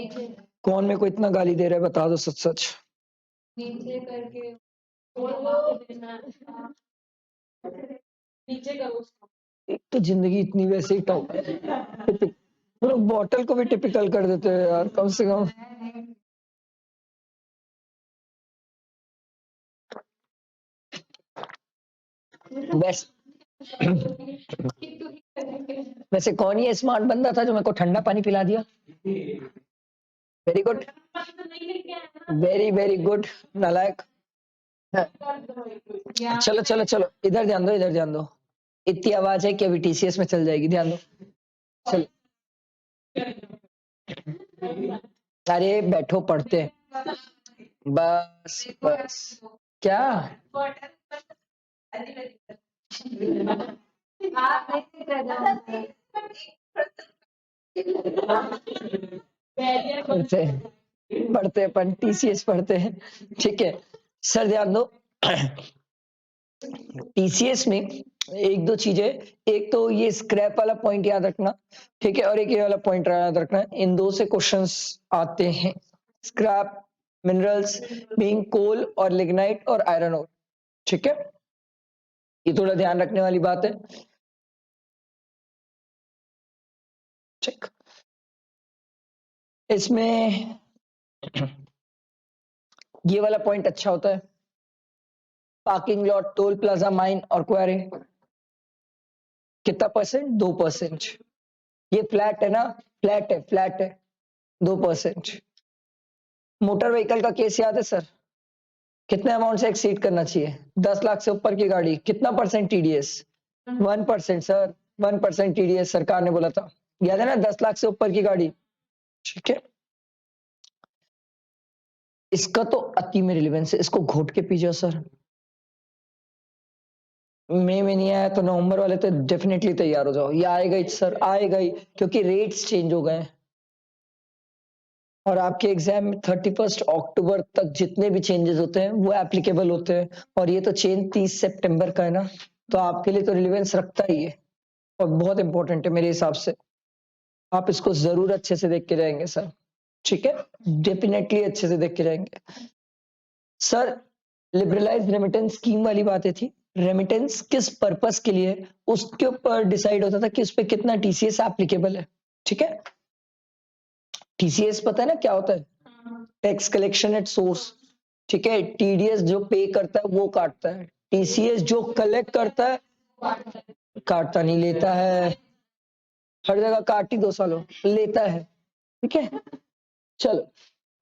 कौन मेरे को इतना गाली दे रहा है, बता दो सच सच। नीचे करके नीचे करो। एक तो जिंदगी इतनी वैसे ही टॉप है, लोग बॉटल को भी टिपिकल कर देते हैं यार, कम से कम। बस वैसे कौन ये स्मार्ट बंदा था जो मेरे को ठंडा पानी पिला दिया? Very good, very very good नालायक। चलो चलो चलो, इधर ध्यान दो, इधर ध्यान दो। इतनी आवाज है कि अभी टीसीएस में चल जाएगी, ध्यान दो। चलो, अरे बैठो पढ़ते, बस बस। क्या पढ़ते पढ़ते अपन टीसीएस पढ़ते हैं, ठीक है सर, ध्यान दो। टीसीएस में एक दो चीजें, एक तो ये स्क्रैप वाला पॉइंट याद रखना, ठीक है, और एक ये वाला पॉइंट याद रखना, इन दो से क्वेश्चंस आते हैं। स्क्रैप मिनरल्स बीइंग कोल और लिग्नाइट और आयरन ओर, ठीक है, ये थोड़ा ध्यान रखने वाली बात है। ठीक, इसमें ये वाला पॉइंट अच्छा होता है, parking lot, toll plaza, mine और क्वेरी। कितना परसेंट? 2%। ये फ्लैट है ना, फ्लैट है, फ्लैट है, 2%। मोटर व्हीकल का केस याद है सर, कितने अमाउंट से एक्सीड करना चाहिए? 10 लाख से ऊपर की गाड़ी कितना परसेंट टीडीएस? 1% सर, 1% टीडीएस सरकार ने बोला था, याद है ना, 10 लाख से ऊपर की गाड़ी, ठीक है। इसका तो अति में रिलेवेंस है, इसको घोट के पी जाओ सर। मई में नहीं आया तो नवंबर वाले तो डेफिनेटली तैयार हो जाओ, ये आएगा ही सर, आएगा ही, क्योंकि रेट्स चेंज हो गए हैं और आपके एग्जाम में 31 अक्टूबर तक जितने भी चेंजेस होते हैं वो एप्लीकेबल होते हैं, और ये तो चेंज 30 सितंबर का है ना, तो आपके लिए तो रिलेवेंस रखता ही है और बहुत इंपॉर्टेंट है मेरे हिसाब से। आप इसको जरूर अच्छे से देख के जाएंगे सर, ठीक है, डेफिनेटली अच्छे से देख के जाएंगे सर। लिबरलाइज रेमिटेंस स्कीम वाली बातें थी, रेमिटेंस किस पर्पस के लिए, उसके ऊपर डिसाइड होता था कि उस पर कितना टीसीएस एप्लीकेबल है, ठीक है। टीसीएस पता है ना क्या होता है? टैक्स कलेक्शन एट सोर्स, ठीक है। टीडीएस जो पे करता है वो काटता है, टीसीएस जो कलेक्ट करता है काटता नहीं, लेता है, हर जगह काट ही 2 सालों लेता है, ठीक है। चलो,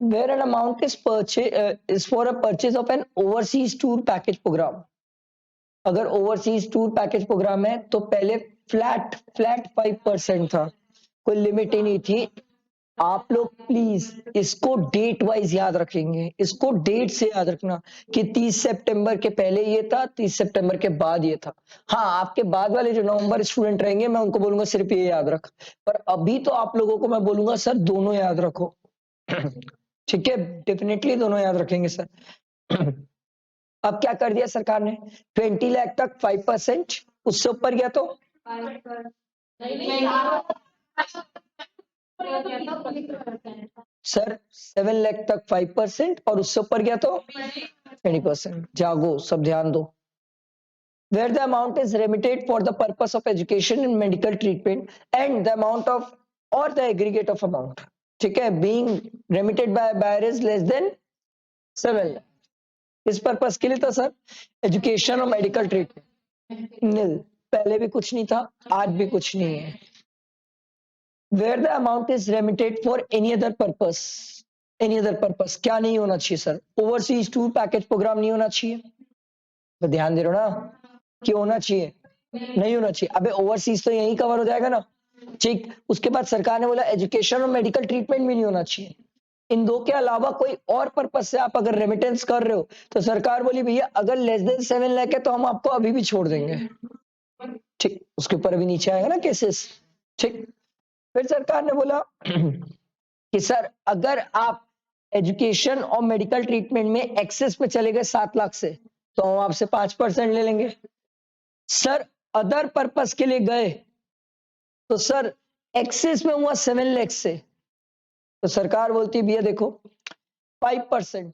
where an amount is purchase is for a purchase of an overseas tour package program, अगर ओवरसीज टूर पैकेज प्रोग्राम है तो पहले फ्लैट फ्लैट 5% था, कोई लिमिट ही नहीं थी। आप लोग प्लीज इसको डेट वाइज याद रखेंगे, इसको डेट से याद रखना कि 30 सितंबर के पहले ये था, 30 सितंबर के बाद ये था। हाँ, आपके बाद वाले जो नवंबर स्टूडेंट रहेंगे मैं उनको बोलूंगा सिर्फ ये याद रख, पर अभी तो आप लोगों को मैं बोलूंगा सर दोनों याद रखो। ठीक है, डेफिनेटली दोनों याद रखेंगे सर। अब क्या कर दिया सरकार ने, 20 लाख तक 5%, उससे ऊपर गया तो सर 7 लाख तक 5% और उससे ऊपर गया तो 20%। जागो, सब ध्यान दो। Where the amount is remitted for the purpose of education and medical treatment and the amount of or the aggregate of amount, ठीक है, being remitted by a buyer is less than 7 lakh, इस purpose के लिए था sir, education और medical treatment. नील, पहले भी कुछ नहीं था, आज भी कुछ नहीं है। Where the amount is remitted for any other purpose, any other purpose क्या नहीं होना चाहिए sir? Overseas tour package program नहीं होना चाहिए, तो ध्यान दे रहे हो ना, क्यों होना चाहिए? नहीं होना चाहिए। अबे ओवरसीज तो यही कवर हो जाएगा ना, ठीक। उसके बाद सरकार ने बोला एजुकेशन और मेडिकल ट्रीटमेंट भी नहीं होना चाहिए। इन दो के अलावा कोई और पर्पस से आप अगर रेमिटेंस कर रहे हो तो सरकार बोली भैया अगर लेस देन 7 लाख है तो हम आपको अभी भी छोड़ देंगे, ठीक। उसके ऊपर अभी नीचे आएगा ना केसेस, ठीक। फिर सरकार ने बोला कि सर अगर आप एजुकेशन और मेडिकल ट्रीटमेंट में एक्सेस पे चले गए 7 लाख से तो हम आपसे 5% ले लेंगे। सर अदर पर्पस के लिए गए तो सर एक्सेस में हुआ 7 लाख से, तो सरकार बोलती है भैया देखो 5%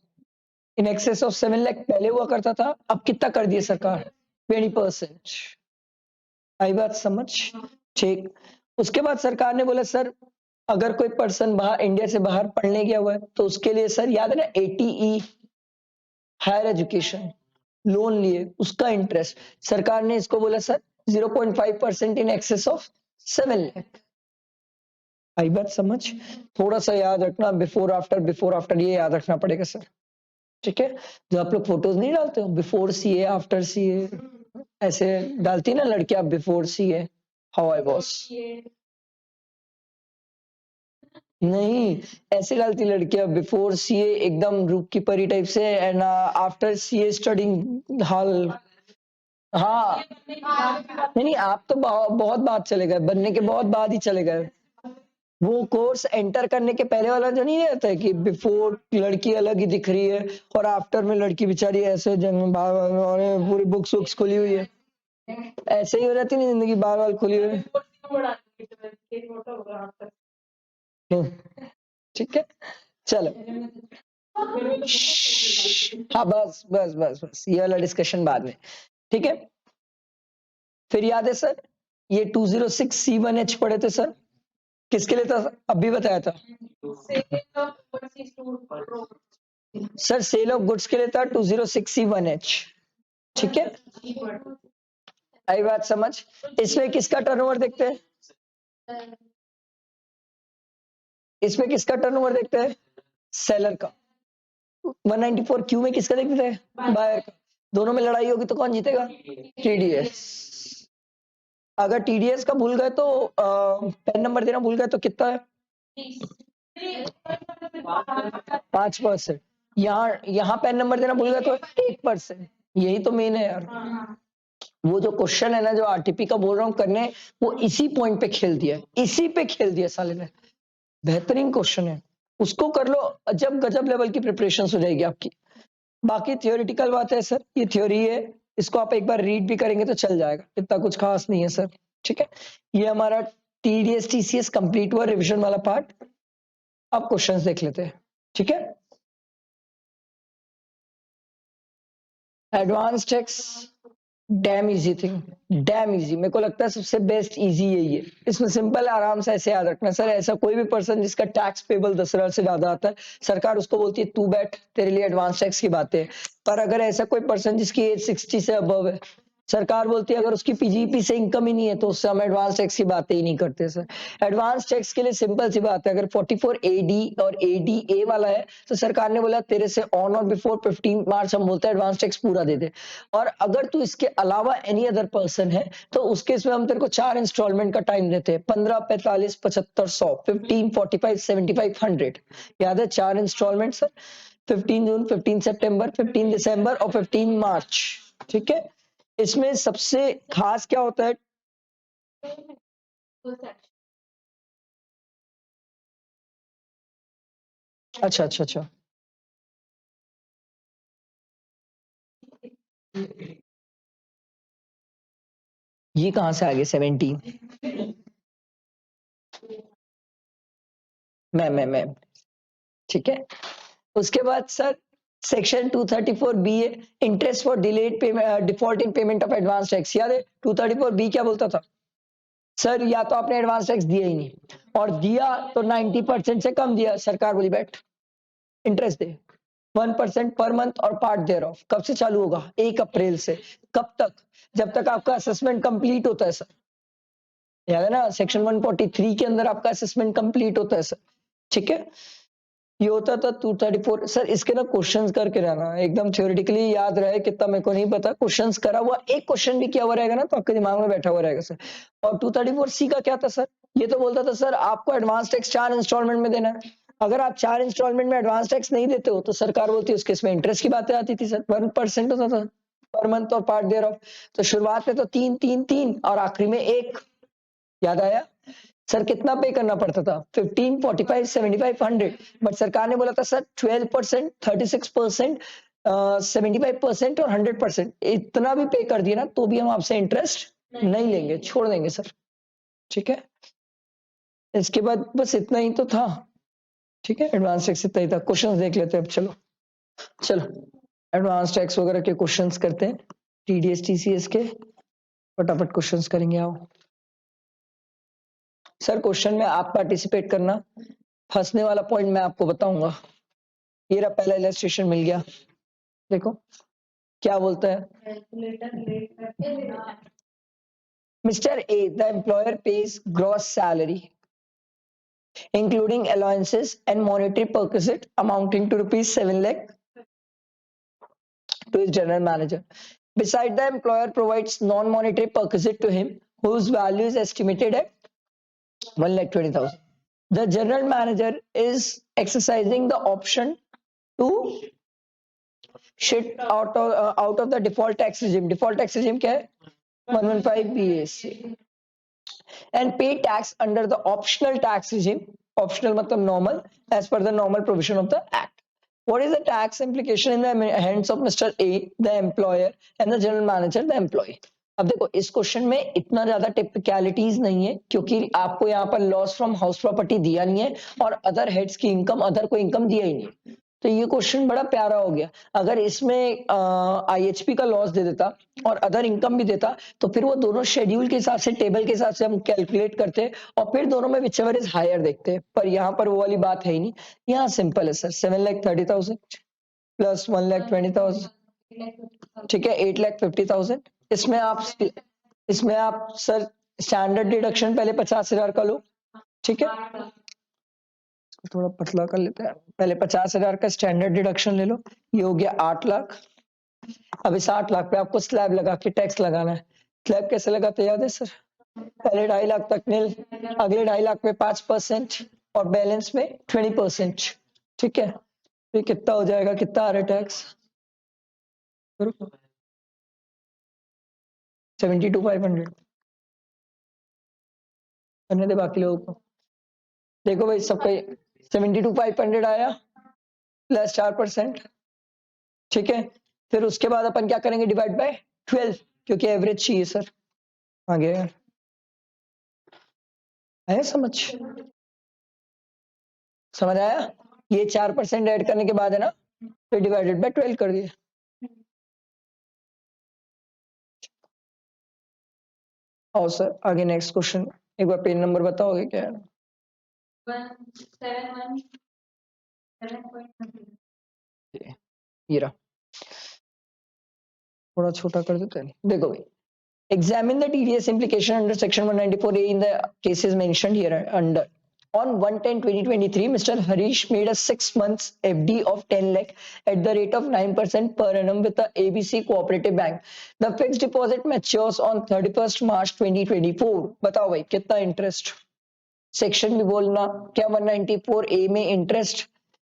इन एक्सेस ऑफ 7 लाख पहले हुआ करता था, अब कितना कर दिया सरकार? 20%। आई बात समझ, ठीक। उसके बाद सरकार ने बोला सर अगर कोई पर्सन बाहर इंडिया से बाहर पढ़ने गया हुआ है तो उसके लिए सर याद है ना एटीई, हायर एजुकेशन लोन लिए उसका इंटरेस्ट, सरकार ने इसको बोला sir 0.5% in excess of 7 lakh. आई बात समझ, थोड़ा सा याद रखना, बिफोर आफ्टर ये याद रखना पड़ेगा सर, ठीक है। जो आप लोग फोटोज नहीं डालते हो बिफोर सीए आफ्टर सीए, ऐसे डालती ना लड़कियां before CA how I was, नहीं ऐसे डालती लड़कियां बिफोर सीए एकदम रूप की परी टाइप से and after CA studying hall. हाँ नहीं नहीं, आप तो बहुत बाद चले गए, बनने के बहुत बाद ही चले गए। वो कोर्स एंटर करने के पहले वाला जो नहीं रहता है कि बिफोर लड़की अलग ही दिख रही है और आफ्टर में लड़की बेचारी ऐसे जन्म पूरी बुक्स वुक्स खुली हुई है, ऐसे ही हो जाती नहीं जिंदगी, बाल बाल खुली हुई है। ठीक है चलो, हाँ बस बस बस बस ये वाला डिस्कशन बाद में, ठीक है। फिर याद है सर ये 206C1H पढ़े थे सर, किसके लिए था? अभी बताया था सर, सेल ऑफ गुड्स के लिए था 206C1H, ठीक है। आई बात समझ, इसमें किसका टर्नओवर देखते हैं? इसमें किसका टर्नओवर देखते हैं? सेलर का। 194Q में किसका देखते थे? बायर का। दोनों में लड़ाई होगी तो कौन जीतेगा? टीडीएस। अगर टीडीएस का भूल गए तो पेन नंबर देना भूल गए तो कितना है? 5%। यहाँ पेन नंबर देना भूल गए तो 1%। यही तो मेन है यार, वो जो क्वेश्चन है ना जो आरटीपी का बोल रहा हूँ करने, वो इसी पॉइंट पे खेल दिया, इसी पे खेल दिया साले ने। बेहतरीन क्वेश्चन है, उसको कर लो, अजब गजब लेवल की प्रिपरेशन हो जाएगी आपकी। बाकी थियोरिटिकल बात है सर, ये थ्योरी है, इसको आप एक बार रीड भी करेंगे तो चल जाएगा, इतना कुछ खास नहीं है सर, ठीक है। ये हमारा टीडीएस टीसीएस कंप्लीट हुआ, रिविजन वाला पार्ट। अब क्वेश्चंस देख लेते हैं, ठीक है। Advance tax dam easy thing, dam easy, मेरे को लगता है सबसे बेस्ट इजी यही है। इसमें सिंपल आराम से ऐसे याद रखना सर, ऐसा कोई भी पर्सन जिसका टैक्स पेबल 10,000 से ज्यादा आता है, सरकार उसको बोलती है तू बैठ तेरे लिए एडवांस टैक्स की बातें है। पर अगर ऐसा कोई पर्सन जिसकी एज 60 से अबव है, सरकार बोलती है अगर उसकी पीजीपी से इनकम ही नहीं है तो उससे हम एडवांस टैक्स की बातें ही नहीं करते सर। एडवांस टैक्स के लिए सिंपल सी बात है, अगर 44AD और ADA वाला है तो सरकार ने बोला तेरे से ऑन और बिफोर 15 मार्च हम बोलते हैं एडवांस टैक्स पूरा दे दे। और अगर तू इसके अलावा एनी अदर पर्सन है तो उसके इसमें हम तेरे को 4 इंस्टॉलमेंट का टाइम देते हैं, 15, 45, 75, 100, 15, 45, 75, 100। याद है 4 इंस्टॉलमेंट सर, 15 जून, 15 सितंबर, 15 दिसंबर और 15 मार्च, ठीक है। इसमें सबसे खास क्या होता है? अच्छा अच्छा अच्छा, ये कहां से आ गए 17? मैं ठीक है। उसके बाद सर सेक्शन 234 बी है, interest for delayed payment, default in payment of advance tax. याद है 234 बी क्या बोलता था सर? या तो आपने एडवांस टैक्स दिया ही नहीं, और दिया तो 90% से कम दिया, सरकार बोली बैठ इंटरेस्ट दे 1% पर मंथ और पार्ट देयर ऑफ। कब से चालू होगा? 1 अप्रैल से। कब तक? जब तक आपका असेसमेंट कंप्लीट होता है सर। याद है ना, सेक्शन 143 के अंदर आपका असेसमेंट कंप्लीट होता है सर। ठीक है, ये होता था 234। सर इसके ना क्वेश्चंस करके रहना, एकदम थ्योरेटिकली याद रहे कितना मेरे को नहीं पता, क्वेश्चंस करा हुआ, एक क्वेश्चन भी किया हुआ रहेगा ना तो आपके दिमाग में बैठा हुआ रहेगा सर। और 234 सी का क्या था सर? ये तो बोलता था सर आपको एडवांस टैक्स 4 इंस्टॉलमेंट में देना है। अगर आप 4 इंस्टॉलमेंट में एडवांस टैक्स नहीं देते हो तो सरकार बोलती है उस केस में इंटरेस्ट की बातें आती थी सर। 1% होता था पर मंथ और पार्ट देयर ऑफ। तो शुरुआत में तो 3 3 3 और आखिरी में 1। याद आया सर? कितना पे करना पड़ता था? 15, 45, 75, 100। बट सरकार ने बोला था सर 12%, 36%, 75% और 100%, इतना भी पे कर दिया ना तो भी हम आपसे इंटरेस्ट नहीं लेंगे, छोड़ देंगे सर। ठीक है, इसके बाद बस इतना ही तो था। ठीक है, एडवांस टैक्स इतना ही था। क्वेश्चंस देख लेते हैं अब। चलो चलो एडवांस टैक्स वगैरह के क्वेश्चंस करते हैं, टीडीएस टीसीएस के फटाफट क्वेश्चंस करेंगे। आओ सर, क्वेश्चन में आप पार्टिसिपेट करना, फंसने वाला पॉइंट मैं आपको बताऊंगा। ये रहा पहला इलस्ट्रेशन मिल गया, देखो क्या बोलता है। Mister A, the employer page gross salary including allowances and monetary perquisite amounting to rupees 7 lakh to his general manager. Beside, the employer provides non-monetary perquisite to him whose value is estimated at 1,20,000. The general manager is exercising the option to shift out of the default tax regime. Default tax regime क्या है? 115 BAC, and pay tax under the optional tax regime. Optional मतलब normal, as per the normal provision of the act. What is the tax implication in the hands of Mr. A, the employer, and the general manager, the employee? अब देखो इस question में इतना ज्यादा टिपिकलिटीज नहीं है क्योंकि आपको यहाँ पर लॉस फ्रॉम हाउस प्रॉपर्टी दिया नहीं है और अदर हेड्स की इनकम, अदर कोई इनकम दिया ही नहीं है। तो ये क्वेश्चन बड़ा प्यारा हो गया। अगर इसमें आईएचपी का लॉस दे देता और अदर इनकम भी देता तो फिर वो दोनों शेड्यूल के हिसाब से, टेबल के हिसाब से हम कैलकुलेट करते और फिर दोनों में विचएवर इज हायर देखते। पर यहाँ पर वो वाली बात है ही नहीं, यहाँ सिंपल है सर। 7,30,000 प्लस 1,20,000, ठीक है 8,50,000। इसमें आप सर स्टैंडर्ड डिडक्शन पहले 50,000 का लो, ठीक है, थोड़ा पतला कर लेते हैं। पहले 50,000 का स्टैंडर्ड डिडक्शन ले लो, ये हो गया 8 लाख। अब इस 8 लाख पे आपको स्लैब लगा के टैक्स लगाना है। स्लैब कैसे लगाते याद है सर? पहले 2.5 लाख तक नील, अगले 2.5 लाख में 5% और बैलेंस में 20%। ठीक है, तो कितना हो जाएगा? कितना आ रहा है टैक्स? 72,500 करने दे बाकी लोगों को। देखो भाई सबका 72,500 आया प्लस 4%। ठीक है, फिर उसके बाद अपन क्या करेंगे? डिवाइड बाय 12, क्योंकि एवरेज चाहिए सर। आगे आया समझ? समझ आया? ये 4% ऐड करने के बाद है ना, फिर डिवाइडेड बाय 12 कर दिए। और सर आगे नेक्स्ट क्वेश्चन, एक बार पेन नंबर बताओगे क्या? 171 ये रहा, थोड़ा छोटा कर देते हैं। देखो भाई, examine the TDS implication under section 194A in the cases mentioned here under. On 1/10/2023, Mr. Harish made a 6 months FD of 10 lakh at the rate of 9% per annum with the ABC Cooperative Bank. The fixed deposit matures on 31st March 2024. बताओ भाई कितना interest? Section भी बोलना क्या 194A में interest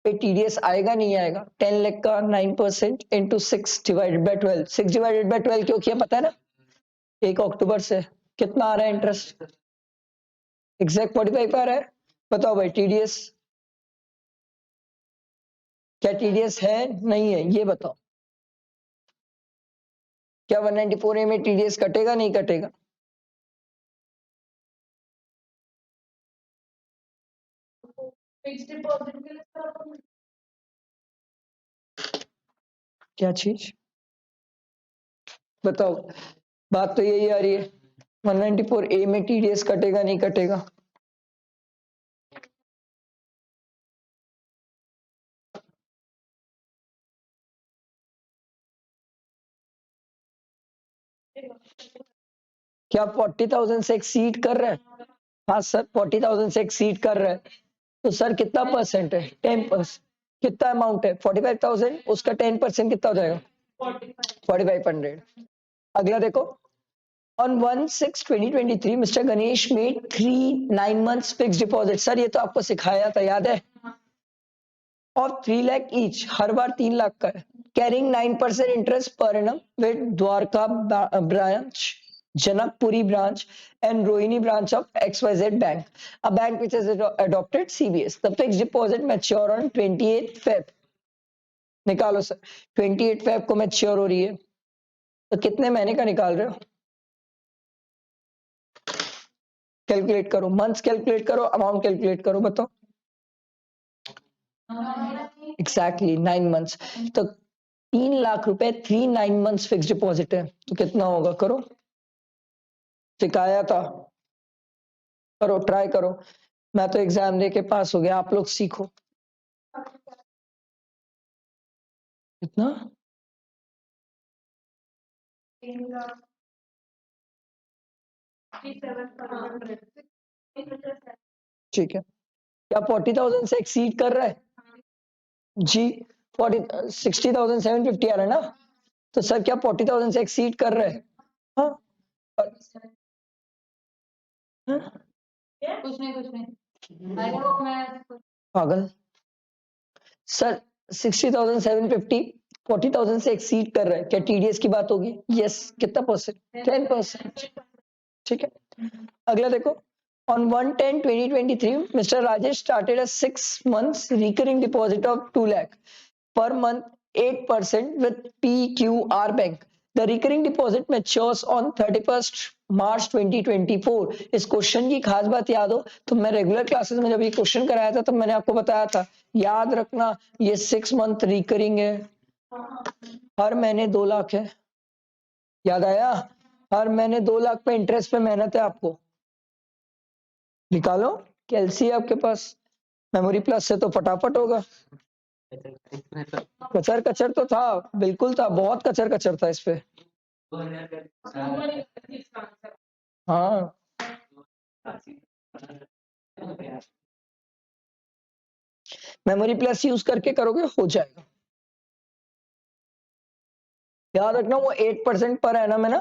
पे TDS आएगा नहीं आएगा? 10 लाख का 9% into 6 divided by 12। 6 divided by 12 क्यों किया पता है ना? 1 अक्टूबर से कितना आ रहा है इंटरेस्ट? एग्जैक्ट 45 आ रहा है। बताओ भाई टीडीएस, क्या टीडीएस है नहीं है ये बताओ? क्या 194A में टीडीएस कटेगा नहीं कटेगा? क्या चीज बताओ? बात तो यही आ रही है, 194A में टीडीएस कटेगा नहीं कटेगा? क्या 40,000 से एक्सीड कर रहा है? हाँ सर, 40,000 से एक्सीड कर रहा है तो सर कितना परसेंट है? 10%। कितना अमाउंट है? 45,000, उसका 10% कितना हो जाएगा? 4,500। अगला देखो, on 1/6/2023 mister Ganesh made 3 9 months fix deposit. Sir ये तो आपको सिखाया था, याद है? और 3 लाख ईच, हर बार 3 लाख का है। Carrying 9% interest per annum with Dwarka branch, Janakpuri branch and Rohini branch of XYZ bank, a bank which has adopted CBS. The fixed deposit mature on 28th Feb। निकालो सर, 28 Feb को मैच्योर हो रही है, तो कितने महीने का निकाल रहे हो? कैलकुलेट करो, मंथ्स कैलकुलेट करो, अमाउंट कैलकुलेट करो, बताओ। Exactly 9 months। तो 3 लाख रुपए 3 9 months फिक्स डिपॉजिट है, तो कितना होगा? करो, सिखाया था, करो, ट्राई करो। मैं तो एग्जाम दे के पास हो गया, आप लोग सीखो। कितना? ठीक है, क्या 40,000 से एक्सीड कर रहा है? जी, 60,750 आ रहा है ना? तो सर क्या 40,000 से एक्सीड कर रहा है? हाँ, हाँ? पागल सर, 60,750 40,000 से एक्सीड कर रहा है, क्या टीडीएस की बात होगी? यस। कितना परसेंट? 10%। ठीक है, अगला देखो, on 1/10/2023 Mr. Rajesh started a 6 months recurring deposit of 2 lakh per month, 8% with PQR Bank. The recurring deposit matures on 31st March 2024। इस क्वेश्चन की खास बात याद हो तो मैं रेगुलर क्लासेस में जब ये क्वेश्चन कराया था तब मैंने आपको बताया था, याद रखना ये 6 मंथ रिकरिंग है, हर महीने 2 लाख है। याद आया? हर महीने 2 लाख पे इंटरेस्ट पे मेहनत है आपको। निकालो, कैलसी है आपके पास, मेमोरी प्लस से तो फटाफट होगा। कचर कचर तो था, बिल्कुल था, बहुत कचर कचर था इस पे। हाँ, मेमोरी प्लस यूज करके करोगे हो जाएगा। याद रखना वो 8% पर एनम है ना,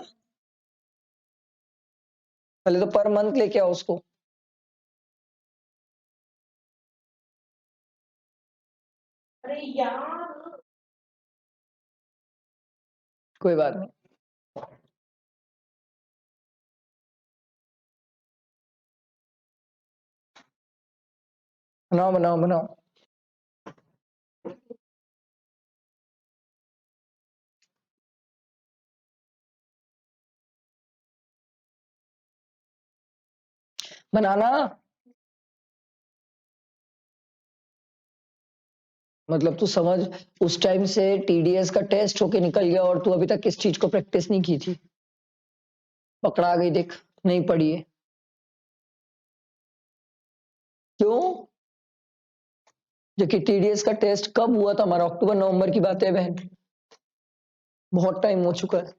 पहले तो पर मंथ लेके आओ उसको। कोई बात नहीं, बनाओ बनाओ बनाओ। बनाना मतलब तू समझ, उस टाइम से टीडीएस का टेस्ट होके निकल गया और तू अभी तक किस चीज को प्रैक्टिस नहीं की थी, पकड़ा गई देख, नहीं पढ़ी है। क्यों? जबकि टीडीएस का टेस्ट कब हुआ था हमारा? अक्टूबर नवंबर की बात है बहन, बहुत टाइम हो चुका है।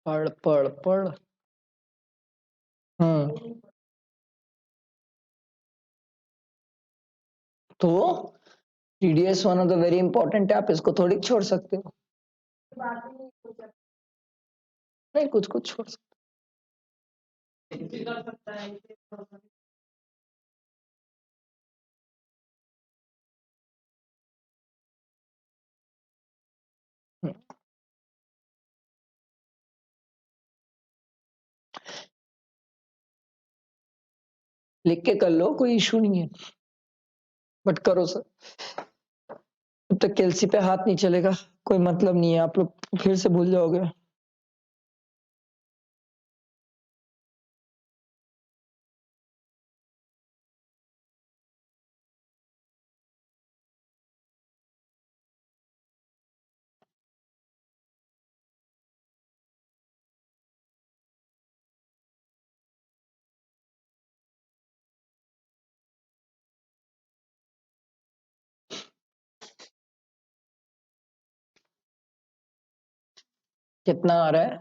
पढ़ पढ़ पढ़। हम्म, तो TDS one of the very important है, आप इसको थोड़ी छोड़ सकते हो। नहीं, कुछ कुछ छोड़ सकते हो। लिख के कर लो, कोई इशू नहीं है, बट करो सर। तब तक कैलसी पे हाथ नहीं चलेगा, कोई मतलब नहीं है, आप लोग फिर से भूल जाओगे। कितना आ रहा है?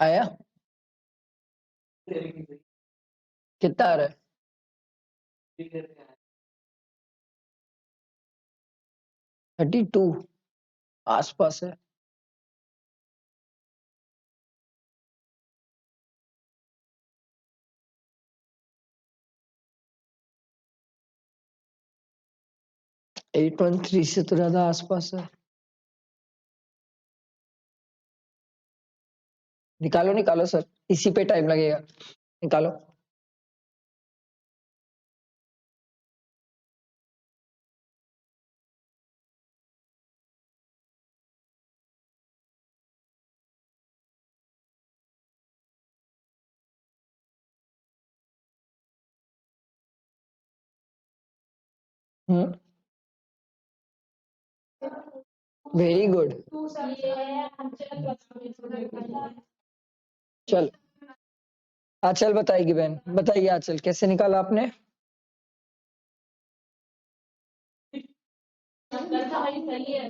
आया? कितना आ रहा है? 32 आसपास है। एट 1.3 से तो ज्यादा आसपास है। निकालो निकालो सर, इसी पे टाइम लगेगा, निकालो। Very good. चल आचल बताएगी बहन, बताइए आचल कैसे निकाला आपने?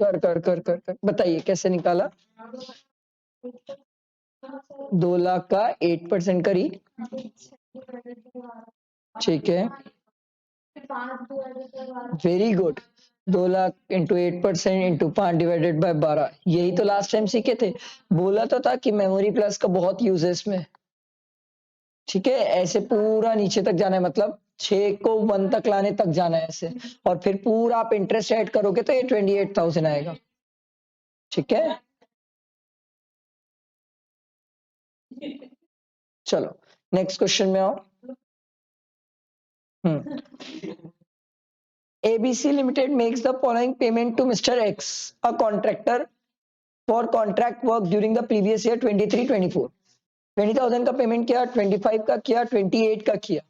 कर बताइए कैसे निकाला? 2 लाख का 8% करी, ठीक है, very good. 2 lakh into 8% into 5/12, यही तो लास्ट टाइम सीखे थे। बोला तो था कि मेमोरी प्लस का बहुत यूज है इसमें, ठीक है। ऐसे पूरा नीचे तक जाना है, मतलब 6 को 1 तक लाने तक जाना है ऐसे, और फिर पूरा आप इंटरेस्ट ऐड करोगे तो ये 28,000 आएगा, ठीक है। चलो नेक्स्ट क्वेश्चन में आओ। ABC Limited makes the following payment to Mr. X, a contractor, for contract work during the previous year 23-24. 20,000 का पेमेंट किया, 25 का किया, 28 का किया।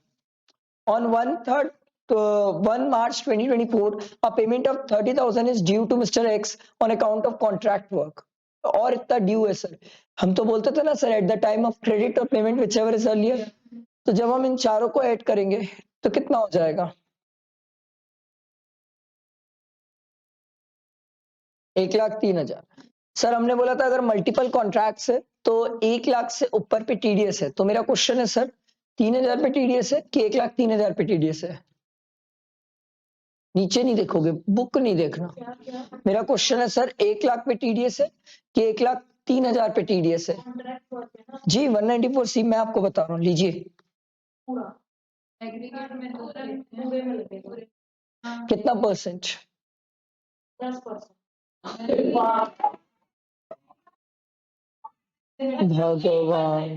On 1 March 2024, a payment of 30,000 is due to Mr. X on account of contract work. और इतना due है sir. हम तो बोलते थे ना sir, at the time of credit और payment whichever is earlier. तो जब हम इन चारों को ऐड करेंगे तो कितना हो जाएगा? 1,03,000। सर हमने बोला था अगर मल्टीपल कॉन्ट्रैक्ट्स है तो 1 लाख से ऊपर पे टीडीएस है, तो मेरा क्वेश्चन है सर 3,000 पे टीडीएस है कि 1,03,000 पे टीडीएस है? नीचे नहीं देखोगे, बुक नहीं देखना। मेरा क्वेश्चन है सर 1 लाख पे टीडीएस है कि 1,03,000 पे टीडीएस है? जी 194C मैं आपको बता रहा हूँ, लीजिए। कितना परसेंट? 10%। भगवान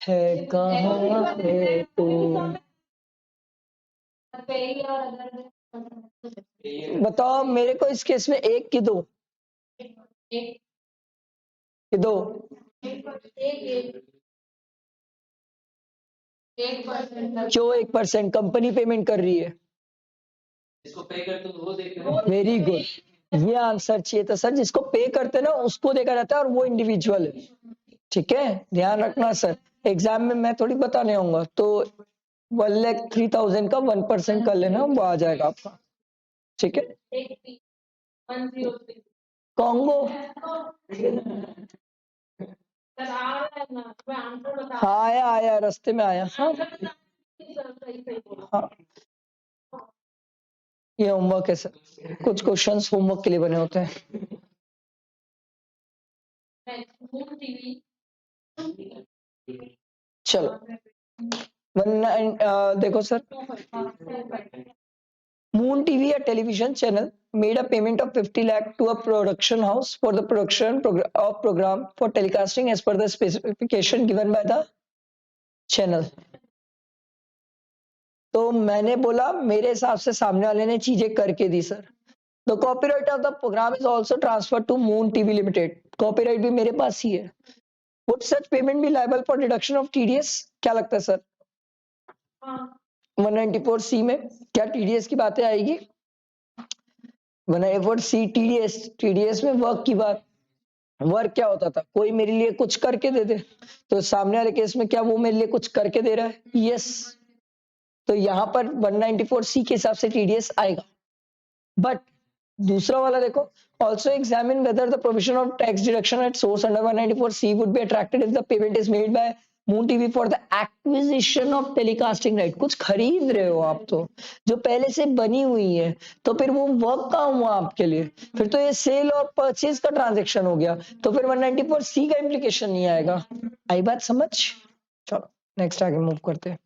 है कहाँ है तू? बताओ मेरे को इस केस में एक की दो? कि दो? क्यों 1%? कंपनी पेमेंट कर रही है। वेरी गुड, ये आंसर चाहिए था सर। जिसको पे करते ना उसको देखा जाता है और वो इंडिविजुअल है, ठीक है, ध्यान रखना सर। एग्जाम में मैं थोड़ी बताने आऊंगा, तो 1,03,000 का 1% कर लेना, वो आ जाएगा आपका, ठीक है। कॉन्गो? हाँ आया आया, रास्ते में आया। हाँ हाँ, ये होमवर्क है सर, कुछ क्वेश्चंस होमवर्क के लिए बने होते हैं। चलो देखो sir, Moon TV, a television channel, made a payment of 50 lakh to a production house for the of program for telecasting as per the specification given by the channel. तो मैंने बोला मेरे हिसाब से सामने वाले ने चीजें करके दी sir. The copyright of the program is also transferred to Moon TV Limited. Copyright भी मेरे पास ही है। Would such payment be liable for deduction of TDS? क्या लगता है सर? 194C में क्या TDS की बातें आएगी? 194C TDS में वर्क की बात। वर्क क्या होता था? कोई मेरे लिए कुछ करके दे दे। तो सामने वाले केस में क्या वो मेरे लिए कुछ करके दे रहा है? यस। तो यहाँ पर 194C के हिसाब से TDS आएगा। बट दूसरा वाला देखो, also examine whether the provision of tax deduction at source under 194C would be attracted if the payment is made by Moon TV for the acquisition of telecasting right. कुछ खरीद रहे हो आप तो, जो पहले से बनी हुई है, तो फिर वो वर्क का हुआ आपके लिए, फिर तो ये सेल और परचेज का ट्रांजेक्शन हो गया, तो फिर 194C का इम्प्लीकेशन नहीं आएगा। आई बात समझ? चलो नेक्स्ट आगे मूव करते हैं।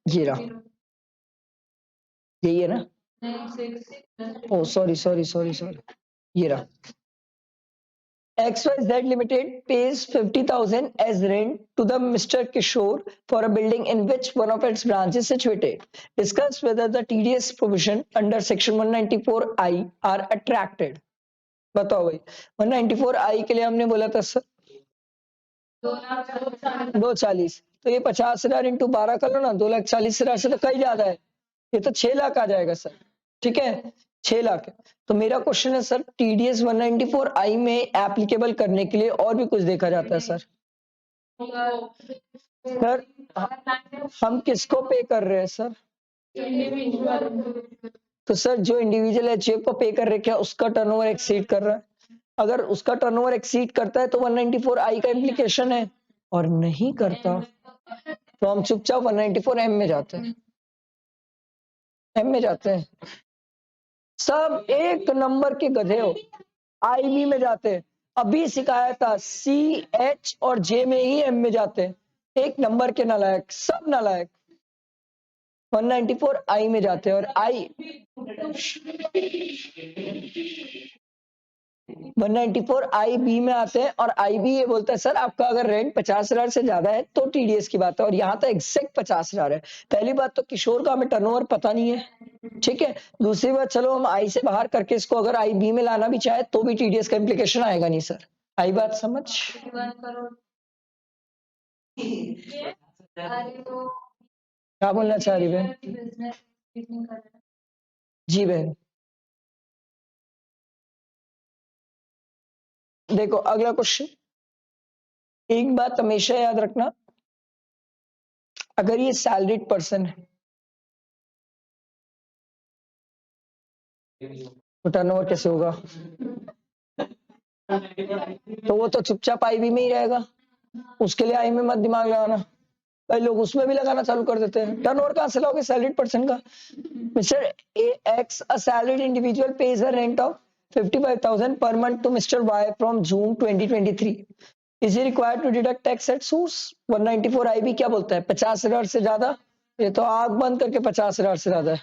ये रहा, यही है ना? ओ सॉरी सॉरी सॉरी सॉरी, ये रहा। XYZ Limited pays 50,000 as rent to the Mr. Kishore for a building in which one of its branches is situated. Discuss whether the TDS provision under section 194I are attracted. बताओ भाई, 194I के लिए हमने बोला था sir 240, तो ये 50,000 into 12 कर लो ना, 2,40,000 से तो कहीं ज्यादा है, ये तो 6 लाख आ जाएगा सर। ठीक है, 6 लाख है। तो मेरा क्वेश्चन है सर, TDS 194I में एप्लीकेबल करने के लिए और भी कुछ देखा जाता है सर। सर हम किसको पे कर रहे हैं सर? तो सर जो इंडिविजुअल एचयूएफ को पे कर रहे, क्या उसका टर्नओवर एक्सीड कर रहा है? अगर उसका टर्नओवर एक्सीड करता है तो 194I का इम्प्लीकेशन है, और नहीं करता तो हम चुपचाप 194M में जाते हैं। एम में जाते हैं, सब एक नंबर के गधे हो। आईबी में जाते हैं, अभी सिखाया था CH और J में ही M में जाते हैं, एक नंबर के नालायक, सब नालायक। 194I में जाते हैं और I 194IB में आते हैं, और IB ये बोलता है सर आपका अगर रेंट 50,000 से ज्यादा है तो TDS की बात है, और यहाँ तो एग्जैक्ट 50,000 है। पहली बात तो किशोर का हमें टर्नओवर पता नहीं है, ठीक है। दूसरी बात, चलो हम आई से बाहर करके इसको अगर IB में लाना भी चाहे तो भी TDS का इम्प्लीकेशन आएगा नहीं सर। आई बात समझ? क्या बोलना चाह रही बहन? जी बहन, देखो अगला क्वेश्चन, एक बात हमेशा याद रखना, अगर ये सैलरीड पर्सन है तो टर्नओवर कैसे होगा? तो वो तो चुपचाप IB में ही रहेगा, उसके लिए आई में मत दिमाग लगाना। भाई लोग उसमें भी लगाना चालू कर देते हैं। टर्नओवर कहां से लाओगे सैलरीड पर्सन का? Mister X, a salaried individual pays a rent of 55,000 per month to Mr. Y from June 2023. Is he required to deduct tax at source? 194IB क्या बोलता है? 50,000 से ज्यादा? ये तो आग बंद करके 50,000 से ज्यादा है।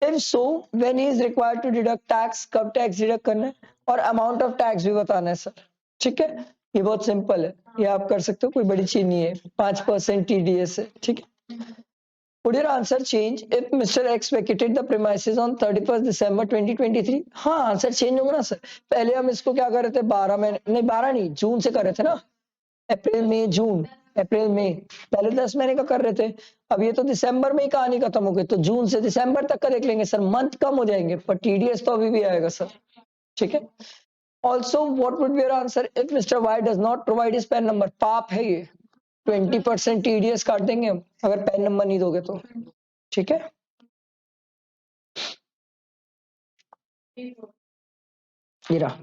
If so, when he is required to deduct tax, कब टैक्स डिडक्ट करना है और अमाउंट ऑफ टैक्स भी बताना है सर। ठीक है, ये बहुत सिंपल है, ये आप कर सकते हो, कोई बड़ी चीज नहीं है, 5% TDS है। ठीक है, would your answer change if Mr. X vacated the premises on 31st December 2023? हाँ, आंसर चेंज होगा ना सर। पहले हम इसको क्या कर रहे थे, 12 महीने नहीं, 12 नहीं, जून से कर रहे थे ना, अप्रैल मई जून, अप्रैल मई, पहले 10 महीने का कर रहे थे। अब ये तो दिसंबर में ही कहानी खत्म हो गई, तो जून से दिसंबर तक का देख लेंगे सर, मंथ कम हो जाएंगे पर TDS तो अभी भी आएगा सर। ठीक है, also what would be your answer if mister why does not provide his pan number? पाप है ये, 20% TDS काट देंगे हम अगर पैन नंबर नहीं दोगे तो। ठीक है, ये रहा,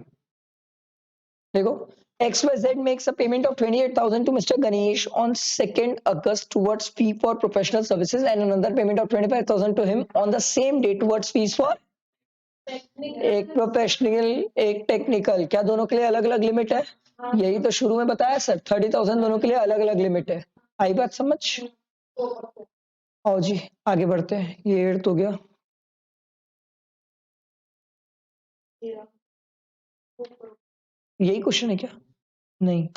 देखो XYZ makes a payment of 28,000 to Mr. Ganesh on 2nd August towards fee for professional services and another payment of 25,000 to him on the same day towards fees for एक professional एक टेक्निकल. क्या दोनों के लिए अलग अलग limit है? यही तो शुरू में बताया सर, 30,000 दोनों के लिए अलग अलग लिमिट है. आई बात समझ? आओ जी आगे बढ़ते हैं. ये 8 हो गया. यही क्वेश्चन है क्या? नहीं.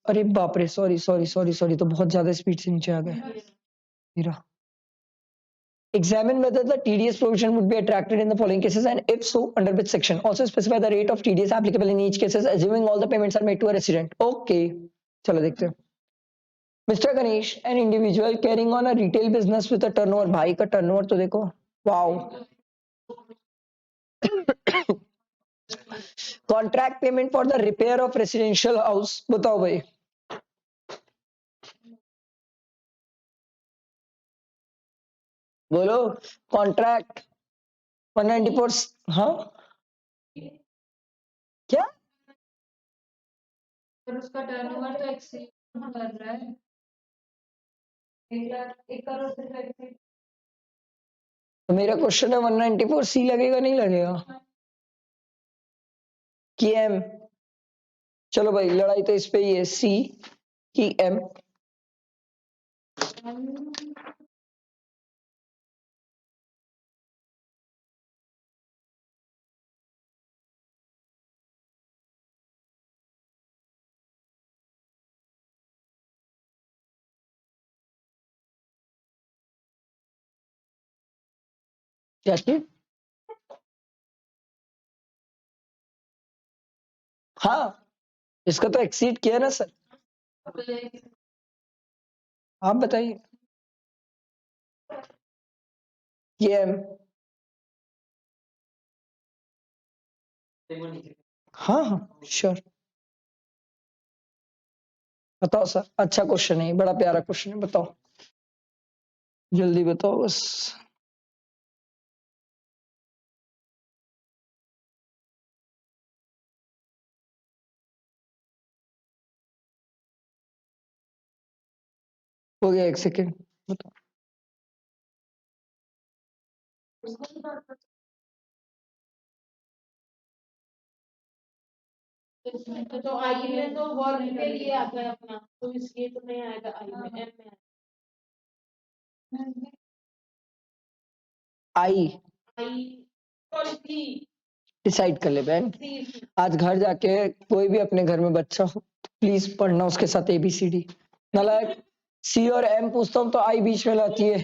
अरे बाप रे, सॉरी सॉरी सॉरी सॉरी, तो बहुत ज्यादा स्पीड से नीचे आ गए. मेरा examine whether the TDS provision would be attracted in the following cases and if so under which section. Also specify the rate of TDS applicable in each cases assuming all the payments are made to a resident. Okay, चलो देखते हैं. Mr. Ganesh, an individual carrying on a retail business with a turnover. भाई का turnover तो देखो. Wow. Contract payment for the repair of residential house. बताओ भाई. बोलो. Contract 194. हाँ क्या? पर उसका टर्नओवर तो एक्सीड कर रहा है 1 करोड़ से. तो मेरा क्वेश्चन है 194 सी लगेगा नहीं लगेगा? की एम. चलो भाई लड़ाई तो इस पे ही है. सी की एम. क्या चीज? हाँ इसका तो एक्सीड किया ना सर. आप बताइए. की एम. हाँ हाँ श्योर. बताओ सर. अच्छा क्वेश्चन है, बड़ा प्यारा क्वेश्चन है. बताओ जल्दी बताओ बस. हो गया 1 सेकेंड. बताओ. तो आई में तो वर्क के लिए आता है अपना, तो इसलिए तो नहीं आएगा आई में. एम में आई डिसाइड कर ले बहन. आज घर जाके कोई भी अपने घर में बच्चा हो तो प्लीज पढ़ना उसके साथ ABCD. नालायक सी और एम पूछता हूँ तो आई बीच में लाती है.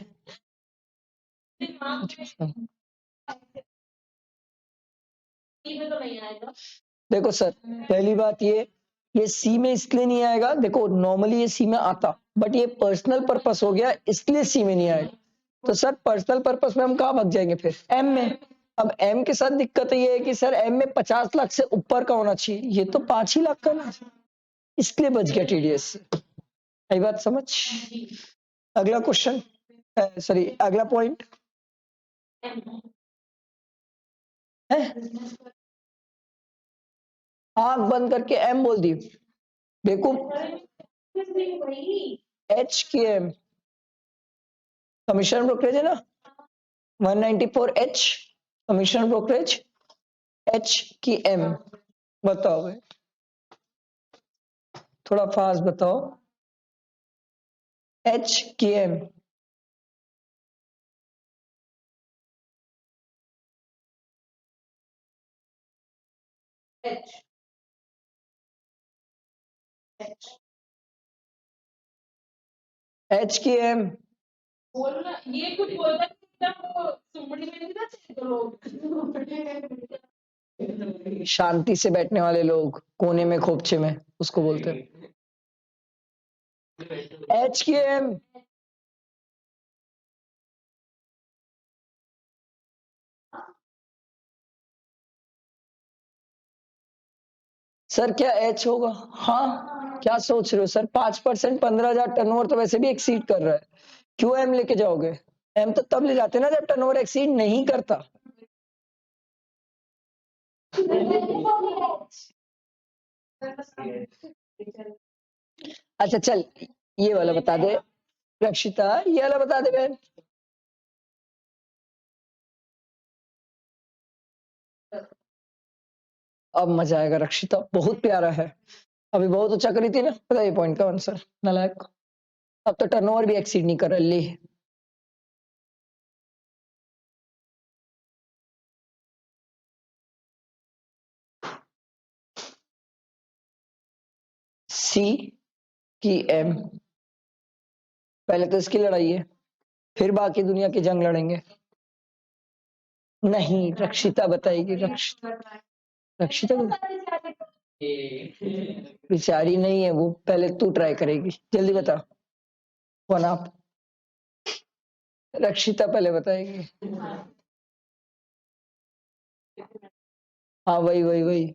देखो सर पहली बात ये सी में इसलिए नहीं आएगा. देखो नॉर्मली ये सी में आता, बट ये पर्सनल पर्पस हो गया इसलिए सी में नहीं आएगा. तो सर पर्सनल पर्पस में हम कहाँ भाग जाएंगे फिर? एम में. अब एम के साथ दिक्कत ये है कि सर एम में 50 लाख से ऊपर का होना चाहिए. ये तो 5 ही लाख का ना, इसलिए बच गया TDS से. आई बात समझ? अगला क्वेश्चन, सॉरी अगला पॉइंट है. आंख बंद करके एम बोल दी. देखो एच की एम कमीशन ब्रोकरेज है ना. 194 एच कमीशन ब्रोकरेज. एच की एम. बताओ भाई थोड़ा फास्ट बताओ. एच की एम. एच की एम. बोलना ये कुछ बोलता शांति से बैठने वाले लोग कोने में खोपचे में उसको बोलते हैं एच की एम. सर क्या एच होगा? हाँ क्या सोच रहे हो सर? 5% 15,000 टर्नओवर तो वैसे भी एक्सीड कर रहा है. क्यों एम लेके जाओगे? एम तो तब ले जाते ना जब टर्नओवर एक्सीड नहीं करता. अच्छा चल, ये वाला बता दे रक्षिता, ये वाला बता दे बहन। अब मजा आएगा रक्षिता, बहुत प्यारा है। अभी बहुत अच्छा करी थी ना, पता ये पॉइंट का आंसर नालायक। अब तो टर्नओवर भी एक्सीड नहीं कर रहा ले। सी की एम, पहले तो इसकी लड़ाई है, फिर बाकी दुनिया की जंग लड़ेंगे। नहीं, रक्षिता बताएगी। रक्षिता बेचारी नहीं है वो, पहले तू ट्राई करेगी, जल्दी बता कौन आप। रक्षिता पहले बताएगी। हाँ वही वही वही।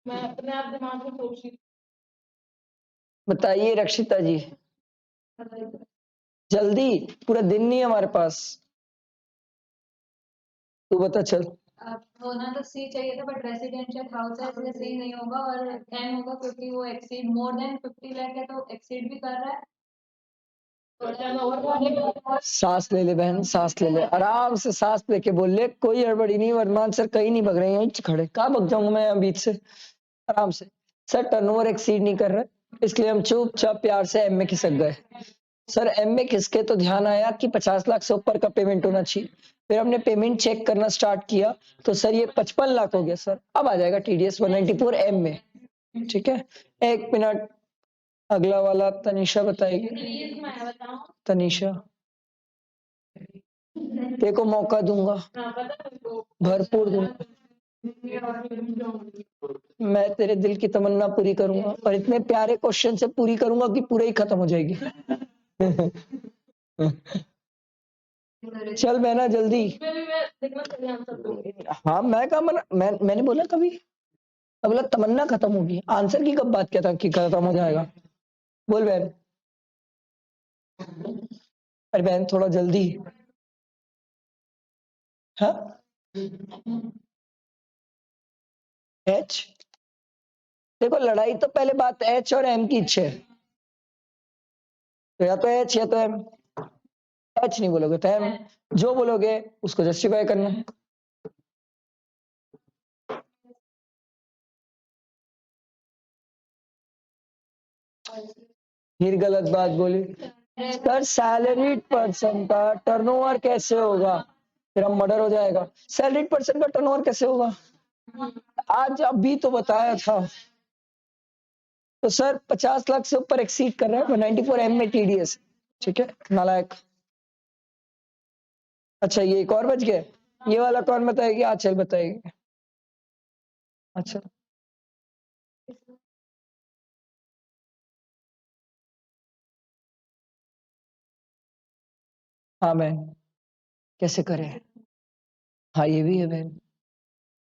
मैं अपने आप दिमाग में सोच रही। बताइए रक्षिता जी, जल्दी, पूरा दिन नहीं है हमारे पास। तू बता चल। होना तो सी चाहिए था, बट रेसिडेंशियल हाउस है इसलिए सी नहीं होगा और एम होगा क्योंकि वो एक्सीड मोर देन 50 लाख है तो एक्सीड भी कर रहा है। सांस ले ले बहन, सांस ले ले, आराम से सांस लेके बोल ले, कोई हड़बड़ी नहीं, वर्मान सर कहीं नहीं भग रहे हैं, यहीं खड़े, कहाँ भग जाऊंगा मैं बीच से। आराम से। सर टर्नओवर एक्सीड नहीं कर रहा, इसलिए हम चुपचाप प्यार से एम में खिसक गए। सर एम में खिसके तो ध्यान आया कि 50 लाख से ऊपर का पेमेंट होना चाहिए, फिर हमने पेमेंट चेक करना स्टार्ट किया तो सर ये 55 लाख हो गया सर। अब आ जाएगा टीडीएस 194 एम में। ठीक है, एक मिनट, अगला वाला तनीषा बताएगी। तनीषा, देखो मौका दूंगा, भरपूर दूंगा, मैं तेरे दिल की तमन्ना पूरी करूंगा और इतने प्यारे क्वेश्चन से पूरी करूंगा कि पूरे ही खत्म हो जाएगी। चल बहना जल्दी। हाँ मैं कहा मैंने बोला कभी, अब बोला तमन्ना खत्म होगी, आंसर की कब बात किया था कि खत्म हो जाएगा। बोल बहन। अरे बहन थोड़ा जल्दी। हाँ एच, देखो लड़ाई तो पहले बात एच और एम की है, तो या तो एच या तो एम। एच नहीं बोलोगे तो एम, जो बोलोगे उसको जस्टिफाई करना। फिर गलत बात बोली। सर सैलरीड पर्सन का टर्नओवर कैसे होगा, फिर हम मर्डर हो जाएगा। सैलरीड पर्सन का टर्नओवर कैसे होगा, आज अभी तो बताया था। तो सर 50 लाख से ऊपर एक्सीड कर रहा है, 194 एम में टीडीएस। ठीक है नालायक। अच्छा ये एक और बच गया, ये वाला कौन बताएगी, आज चल बताएगी। अच्छा हाँ बहन, कैसे करें। हाँ ये भी है बहन,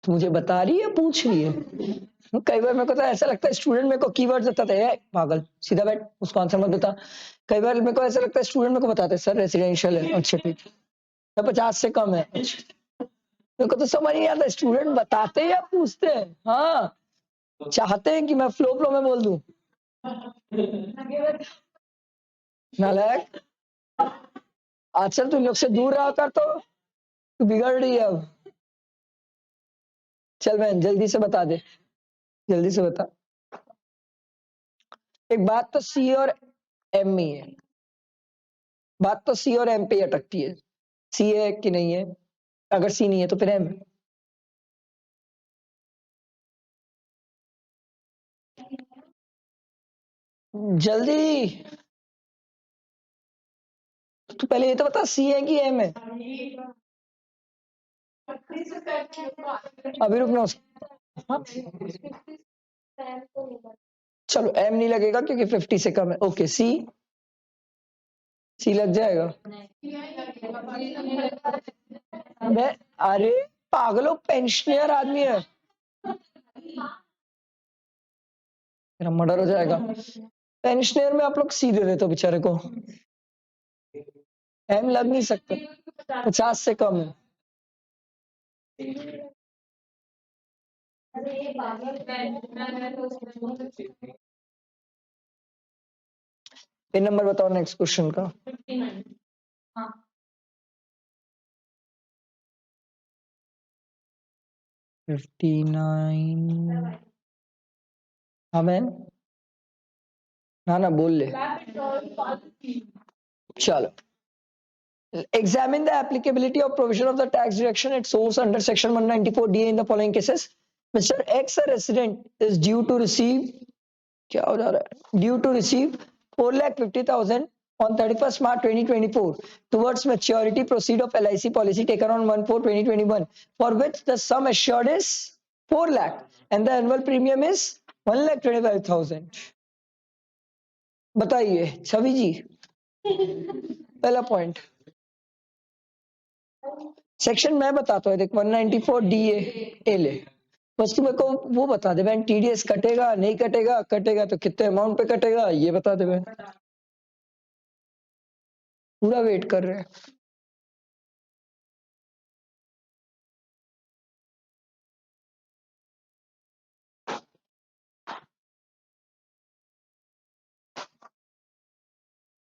तो मुझे बता रही है पूछ रही है। कई बार मेरे को तो ऐसा लगता है स्टूडेंट मेरे को कीवर्ड बताते हैं, पागल सीधा बैठ उसको आंसर मत बता। कई बार मेरे को ऐसा लगता है स्टूडेंट मेरे को बताते हैं सर रेसिडेंशियल है, अच्छा ठीक है, 50 से कम है। मेरे को तो समझ नहीं आता स्टूडेंट बताते हैं या पूछते हैं। हाँ चाहते हैं कि मैं फ्लो फ्लो में बोल दूं। नालायक, आजकल तू लोग से दूर रहा कर तो तू बिगड़ रही है अब। चल बहन जल्दी से बता दे, जल्दी से बता। एक बात तो सी और एम में ही है, बात तो सी और एम पे ही अटकती है, सी है कि नहीं है, अगर सी नहीं है तो फिर एम। जल्दी, तू पहले ये तो बता सी है कि एम है। अभी रुकना हाँ? चलो एम नहीं लगेगा क्योंकि 50 से कम है, ओके सी, सी लग जाएगा। मैं अरे पागलों पेंशनर आदमी है, तेरा मर्डर हो जाएगा। पेंशनर में आप लोग सी दे देते हो बेचारे को, एम लग नहीं सकता, 50 से कम है। अरे ये पागल पेंशनर है तो उसमें पिन नंबर बताओ नेक्स्ट क्वेश्चन का। 59। हाँ 59। हाँ मैन, ना ना बोल ले। चलो, examine the applicability of provision of the tax deduction at source under section 194DA in the following cases. Mr. X, a resident, is due to receive, क्या हो जा रहा है, due to receive 4,50,000 on 31st March 2024 towards maturity proceed of LIC policy taken on 1/4/2021, for which the sum assured is 4 lakh and the annual premium is 1,25,000. बताइए छवि जी, पहला point. Section मैं बताता हूँ, देख 194DA ए ले, बस तू मेरे को वो बता दे बहन, टीडीएस कटेगा नहीं कटेगा, कटेगा तो कितने अमाउंट पे कटेगा ये बता दे बहन, पूरा वेट कर रहे हैं।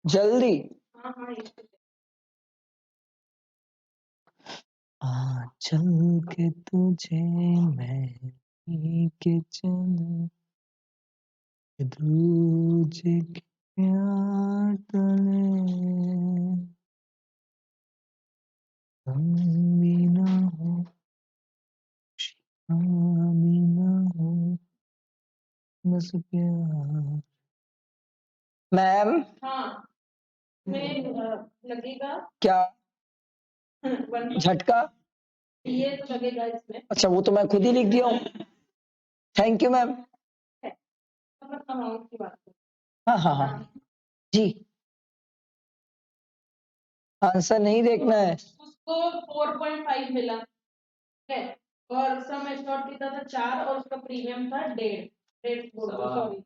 जल्दी आ चल के तुझे मैं के चलूं, दूजे के प्यार तले हम भी ना हो, हम भी ना हो, बस प्यार। मैम हाँ में लगेगा क्या वन झटका, ये तो लगेगा इसमें। अच्छा वो तो मैं खुद ही लिख दिया हूँ, थैंक यू मैम। अमाउंट की बात हाँ हाँ हाँ जी, आंसर नहीं देखना है। उसको 4.5 मिला, ठीक है, और सम एश्योर्ड कितना था 4 और उसका प्रीमियम था 1.5 सॉरी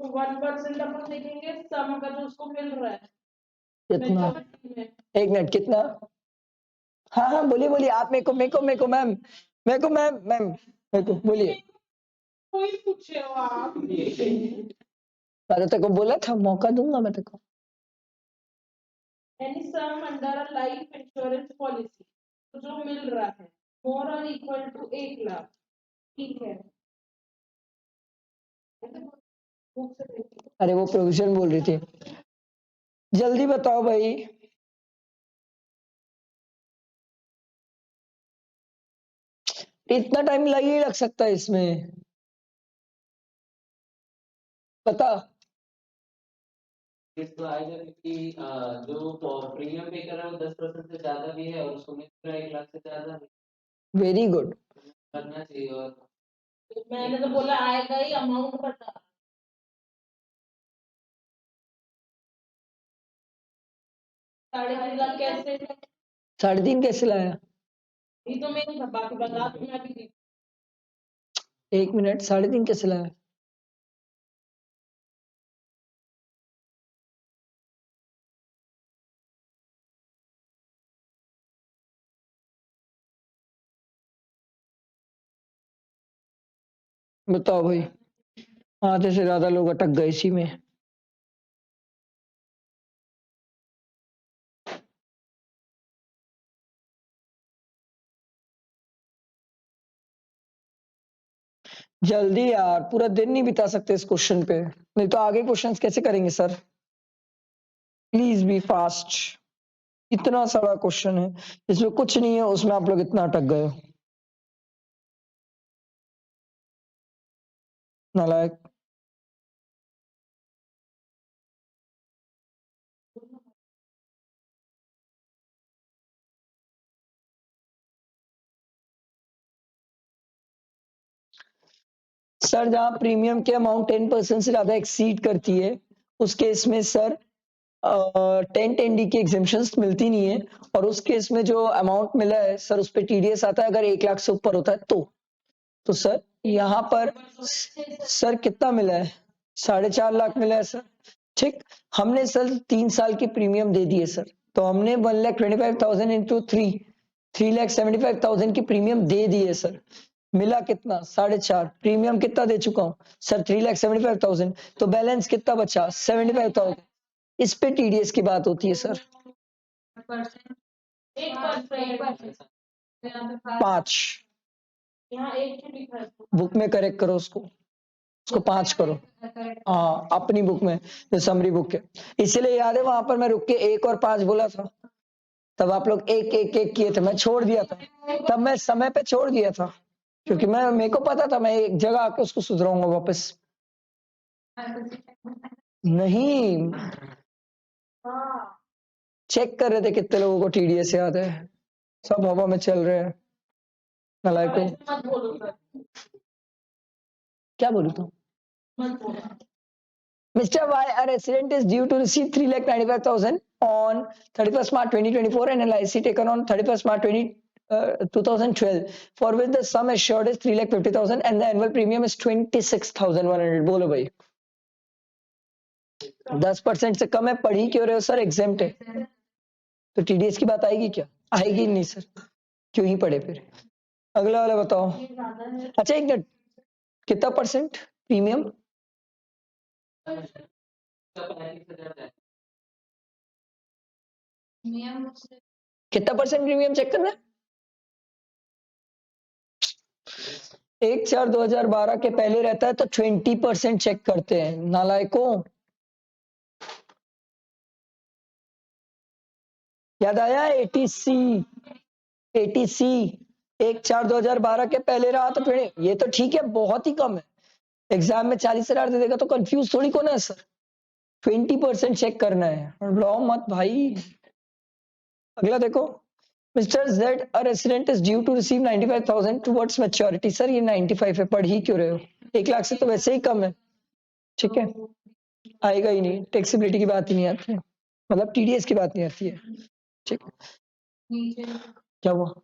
1% अपन देखेंगे सम का जो उसको मिल रहा है कितना, maturity में। एक मिनट कितना, हाँ हाँ बोलिए बोलिए आप, मेरे को मैम, मेरे को मैम मैम मेरे को बोलिए। कोई पूछे हो आप मैंने तेरे को बोला था मौका दूंगा मैं तेरे को। Any sum under a life insurance policy तो जो मिल रहा है मोर और इक्वल टू 1 लाख, ठीक है। अरे वो प्रोविजन बोल रही थी, जल्दी बताओ भाई। इतना टाइम लग ही लग सकता है इसमें, पता तो आएगा क्योंकि जो प्रीमियम पे कर रहा है वो 10% से ज्यादा भी है और उसको मिल रहा है 1 लाख से ज्यादा भी, वेरी गुड। करना चाहिए। और मैंने तो बोला आएगा ही, अमाउंट बता। 3.5 लाख कैसे? 3.5 कैसे लाया, ये तो मेरी बात बता दूं मैं भी। एक मिनट, 3.5 कैसे लाया, बताओ भाई। आधे से ज्यादा लोग अटक गए इसी में। जल्दी यार, पूरा दिन नहीं बिता सकते इस क्वेश्चन पे, नहीं तो आगे क्वेश्चंस कैसे करेंगे सर, प्लीज बी फास्ट। इतना सारा क्वेश्चन है, इसमें कुछ नहीं है, उसमें आप लोग इतना अटक गए हो, नालायक। सर जहां प्रीमियम की अमाउंट 10% से ज्यादा एक्सीड करती है उस केस में सर 10 की एग्जेम्पशंस मिलती नहीं है, और उस केस में जो अमाउंट मिला है सर उस पर टीडीएस आता है अगर 1 लाख से ऊपर होता है तो। तो सर यहाँ पर सर कितना मिला है? 4.5 लाख मिला है सर। ठीक, हमने सर 3 साल की प्रीमियम दे दिए सर, तो हमने 1,25,000 इंटू 3,75,000 की प्रीमियम दे दी है सर। मिला कितना? 4.5। प्रीमियम कितना दे चुका हूँ सर? 3,75,000। तो बैलेंस कितना बचा? 75,000। इस पे टीडीएस की बात होती है सर। 5 बुक में करेक्ट करो उसको 5 करो। हाँ, अपनी बुक में जो समरी बुक है, इसीलिए याद है वहां पर मैं रुक के 1 और 5 बोला था, तब आप लोग एक किए थे, मैं छोड़ दिया था, तब मैं समय पे छोड़ दिया था, क्योंकि मेरे को पता था मैं एक जगह आके उसको सुधराऊंगा वापस। नहीं, चेक कर रहे थे कितने लोगों को टीडीएस याद है। सब हवा में चल रहे हैं। नलायकों, क्या बोलूं तो? Mr. Y, a resident is due to receive 3,95,000 on 31st March 2024 and LIC taken on 31st March 2012, for which the sum assured is 3,50,000 and the annual premium is 26,100. बोलो भाई, 10% से कम है, पढ़ ही क्यों रहे हो सर? एग्जेम्प्ट है तो टीडीएस की बात आएगी क्या? आएगी नहीं सर, क्यों ही पढ़े फिर। अगला वाला बताओ। अच्छा एक मिनट, कितना परसेंट प्रीमियम? कितना परसेंट प्रीमियम चेक करना है? 1/4/2012 के पहले रहता है तो 20% चेक करते हैं। नालायकों, याद आया? 80C 1/4/2012 के पहले रहा तो 20। ये तो ठीक है, बहुत ही कम है। एग्जाम में 40,000 दे देगा तो कंफ्यूज थोड़ी को ना सर। 20% चेक करना है, रो मत भाई। अगला देखो। Mr. Z, a resident is due to receive 95,000 towards maturity. Sir ये 95 है, पढ़ ही क्यों रहे हो? 1 लाख से तो वैसे ही कम है। ठीक है, आएगा ही नहीं, टैक्सेबिलिटी की बात ही नहीं आती है, मतलब टीडीएस की बात नहीं आती है। ठीक, क्या हुआ?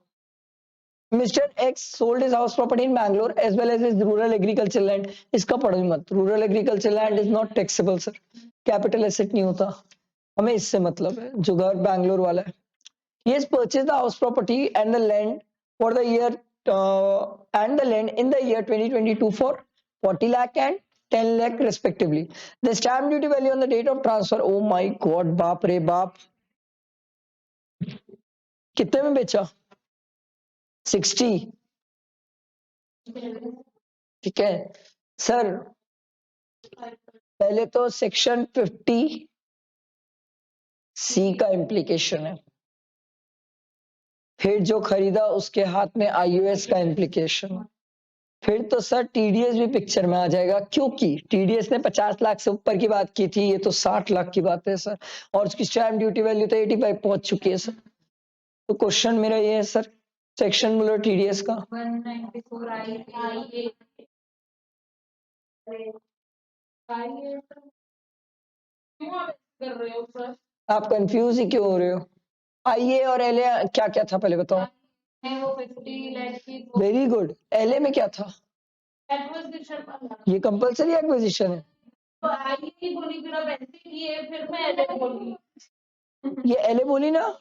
Mr. X sold his house property in Bangalore as well as his rural agricultural land. इसका पढ़ो मत, rural agricultural land is not taxable sir, capital asset नहीं होता, हमें इससे मतलब है जो घर बैंगलोर वाला है। He has purchased the house property and the land for the year and the land in the year 2022 for 40 lakh and 10 lakh respectively. The stamp duty value on the date of transfer, oh my god, बाप रे बाप, कितने में बेचा? 60। ठीक है sir, पहले तो सेक्शन 50C का इम्प्लीकेशन है, फिर जो खरीदा उसके हाथ में आईयूएस का इम्प्लीकेशन, फिर तो सर टीडीएस भी पिक्चर में आ जाएगा, क्योंकि टीडीएस ने 50 लाख से ऊपर की बात की थी, ये तो 60 लाख की बात है सर, और उसकी स्टैम्प ड्यूटी वैल्यू तो 85 पहुंच चुकी है सर। तो क्वेश्चन मेरा ये है सर, सेक्शन बोलो टीडीएस का 194 कर रहे हो सर? आप कंफ्यूज ही क्यों हो रहे हो? आईए और एलए क्या क्या था पहले बताओ। वो 50 लाख की वेरी गुड, एलए में क्या था? एक्विजिशन। ये कंपलसरी एक्विजिशन है। तो आई की बोली, फिर अब ऐसे किए, फिर मैं एलए बोली। ये एलए बोली ना?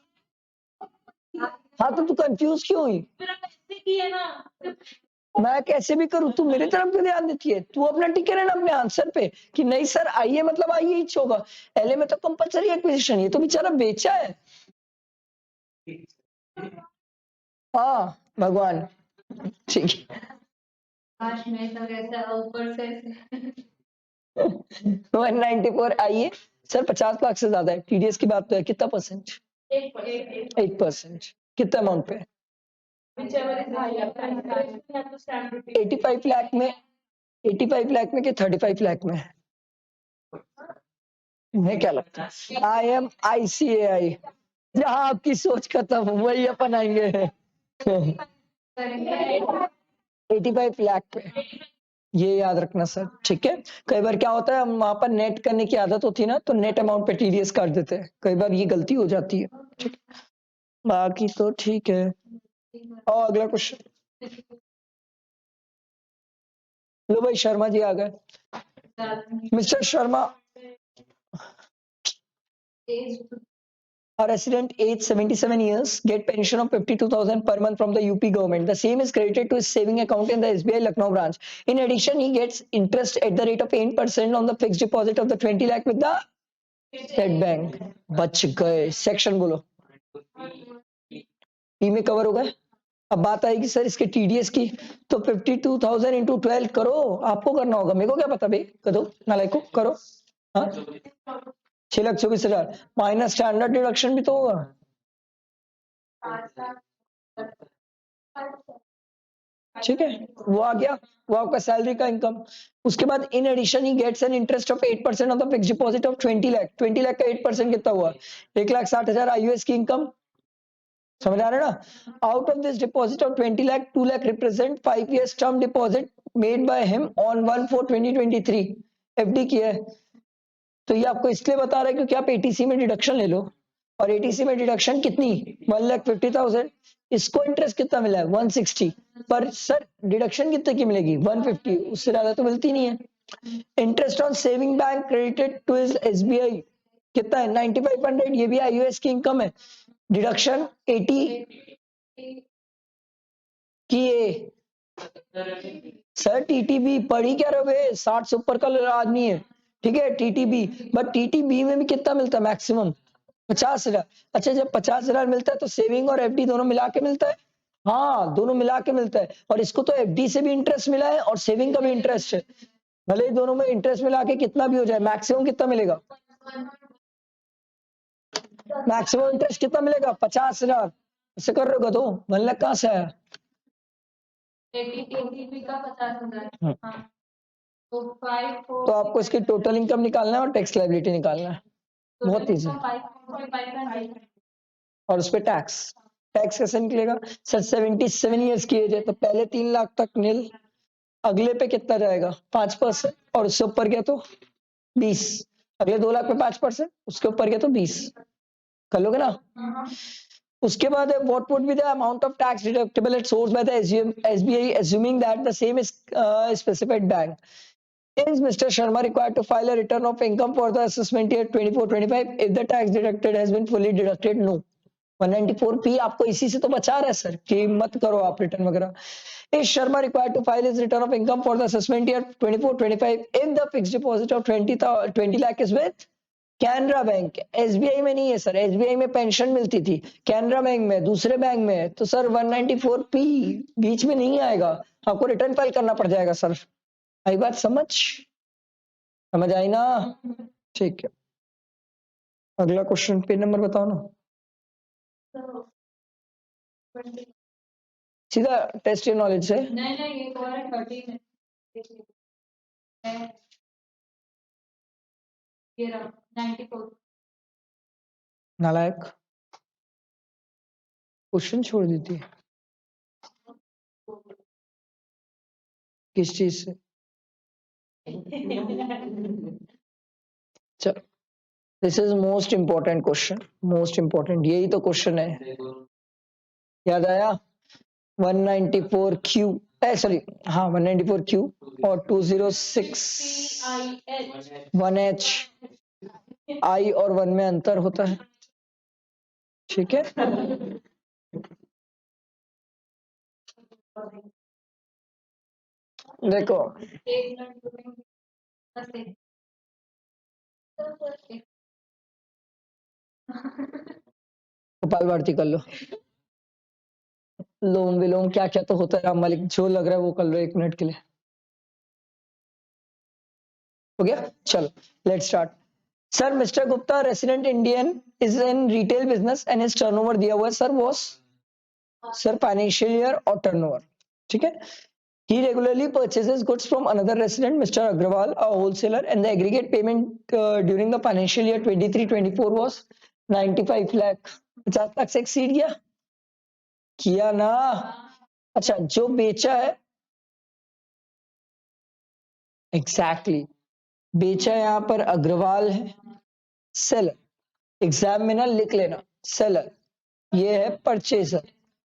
हाँ तो तू कंफ्यूज क्यों हुई? फिर अब ऐसे किए ना, मैं कैसे भी करूं, तू मेरी तरफ क्यों ध्यान देती है? तू अपना टिके रहना अपने आंसर पे कि नहीं सर आईए मतलब आईए ही होगा, एलए में तो कंपलसरी एक्विजिशन, ये तो बेचारा बेचा है। हाँ भगवान, ठीक है। आज मैं तो ऐसा ऊपर से 194 आईए सर, 50 लाख से ज्यादा है, टीडीएस की बात तो है, कितना परसेंट? 8%। कितना अमाउंट पे? 85 लाख में, 85 लाख में कि 35 लाख में? मैं क्या लगता है? आई एम ICAI, जहाँ आपकी सोच खत्म वही अपन आएंगे। 85 लाख पे, ये याद रखना सर, ठीक है। कई बार क्या होता है, हम वहां पर नेट करने की आदत होती है ना, तो नेट अमाउंट पे टीडीएस काट देते हैं, कई बार ये गलती हो जाती है, ठीक। बाकी तो ठीक है। और अगला क्वेश्चन। लो भाई शर्मा जी आ गए। Mister Sharma, Age a resident aged 77 years get pension of 52,000 per month from the UP government. The same is credited to his saving account in the SBI Lucknow branch. In addition, he gets interest at the rate of 8% on the fixed deposit of the 20 lakh with the State Bank. बच गए। Section बोलो। P में cover हो गए। अब बात आएगी sir इसके टीडीएस की, तो 52,000 इंटू 12 करो, आपको करना होगा, मेरे को क्या पता भाई, करो नालायक को, करो। हाँ 6,24,000 माइनस स्टैंडर्ड डिडक्शन भी तो होगा। ठीक है, वो आ गया, वो आपका सैलरी का इनकम। उसके बाद in addition he gets an interest of 8% on the fixed deposit of 20 lakh. 20 lakh का 8% कितना हुआ? 1,60,000 आईयूएस की इनकम। समझ आ रहा है ना? Out of this deposit of 20 lakh, 2 lakh represent 5 years term deposit made by him on 1/4/2023। FD किया है, तो ये आपको इसलिए बता रहा है क्योंकि आप एटीसी में डिडक्शन ले लो, और एटीसी में डिडक्शन कितनी? 1,50,000। इसको इंटरेस्ट कितना मिला है? 160। पर सर डिडक्शन कितने की मिलेगी? 150, उससे ज्यादा तो मिलती नहीं है। Interest on saving bank credited to his SBI कितना है? 9,500। ये भी आईयूएस की इनकम है। डिडक्शन 80 की ए। सर टीटीबी पढ़ी क्या रहे? 60 से ऊपर का आदमी है, ठीक है, टीटीबी। बट टीटीबी में भी कितना मिलता है? मैक्सिमम 50,000। अच्छा, जब 50,000 मिलता है तो सेविंग और एफडी दोनों मिला के मिलता है? हाँ, दोनों मिला के मिलता है। और इसको तो एफडी से भी इंटरेस्ट मिला है और सेविंग का भी इंटरेस्ट है। भले ही दोनों में इंटरेस्ट मिला के कितना भी हो जाए, मैक्सिमम कितना मिलेगा? मैक्सिमम इंटरेस्ट कितना मिलेगा? 50,000। ऐसे कर रहे हो तो 1 लाख कहाँ से आया? एटीपी का 50,000। हाँ। हाँ, तो 5 तो आपको इसकी टोटल इनकम निकालना है और टैक्स लायबिलिटी निकालना है, बहुत इजी। 5 और उस पर टैक्स कैसे निकलेगा? सर 77 ईयर्स की एज है, तो पहले 3 लाख तक नील, अगले पे कितना जाएगा? 5%, और उससे ऊपर गया तो 20। अगले 2 लाख पे 5%, उसके ऊपर गया तो 20। कर लोगे ना? उसके बाद what would be the amount of tax deductible at source by the SBI assuming that the same is specified bank. Is Mr. Sharma required to file a return of income for the assessment year 24-25 if the tax deducted has been fully deducted? No. 194P आपको इसी से तो बचा रहा है sir कि मत करो आप रिटर्न वगैरह। Is Sharma required to file his return of income for the assessment year 24-25 if the fixed deposit of 20 lakh is with Canara bank? SBI में नहीं है सर, एसबीआई में पेंशन मिलती थी, कैनरा बैंक में, दूसरे बैंक में है, तो सर 194P बीच में नहीं आएगा, आपको रिटर्न फाइल करना पड़ जाएगा सर। आई बात समझ आई ना? ठीक है, अगला क्वेश्चन, पेज नंबर बताओ ना। सीधा टेस्ट योर नॉलेज से। नहीं ये तो है 30 है। ये रहा 94। नालायक, क्वेश्चन छोड़ देती है किस चीज से? चलो, this is most important question, most important, यही तो क्वेश्चन है। याद आया? 194Q, सॉरी, हाँ 194Q और 206 1H। I और 1 में अंतर होता है, ठीक है। देखो गोपाल भारती कर लो, लोम विलोम क्या क्या तो होता है, राम मालिक, जो लग रहा है वो कर लो 1 मिनट के लिए। हो गया? चलो let's start. Sir mister Gupta resident Indian is in retail business and his turnover दिया हुआ है sir was, sir financial year और टर्नओवर, ठीक है। He regularly purchases goods from another resident, Mr. Agrawal, a wholesaler, and the aggregate payment during the financial year 23-24 was 95 lakh. 50 lakh से exceed किया ना? अच्छा, जो बेचा है, एग्जैक्टली बेचा यहाँ पर अग्रवाल है, सेलर, एग्जाम में ना लिख लेना सेलर, ये है परचेजर,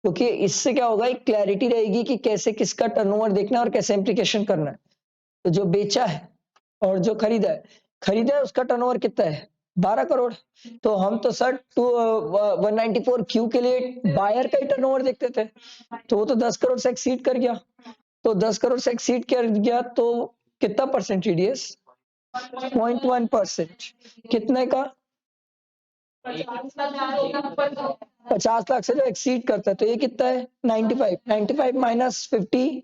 क्योंकि इससे क्या होगा, एक क्लैरिटी रहेगी कि कैसे किसका टर्नओवर देखना है और कैसे इम्प्लीकेशन करना है। तो जो बेचा है और जो खरीदा है उसका टर्नओवर कितना है 12 करोड़। तो हम तो सर 194 क्यू के लिए बायर का ही टर्नओवर देखते थे, तो वो तो 10 करोड़ से एक्सीड कर गया। तो 10 करोड़ से एक्सीड कर गया तो कितना परसेंट टीडीएस 0.1%। कितने का 50 लाख से जो एक्सीड करता है तो ये कितना है 95 माइनस 50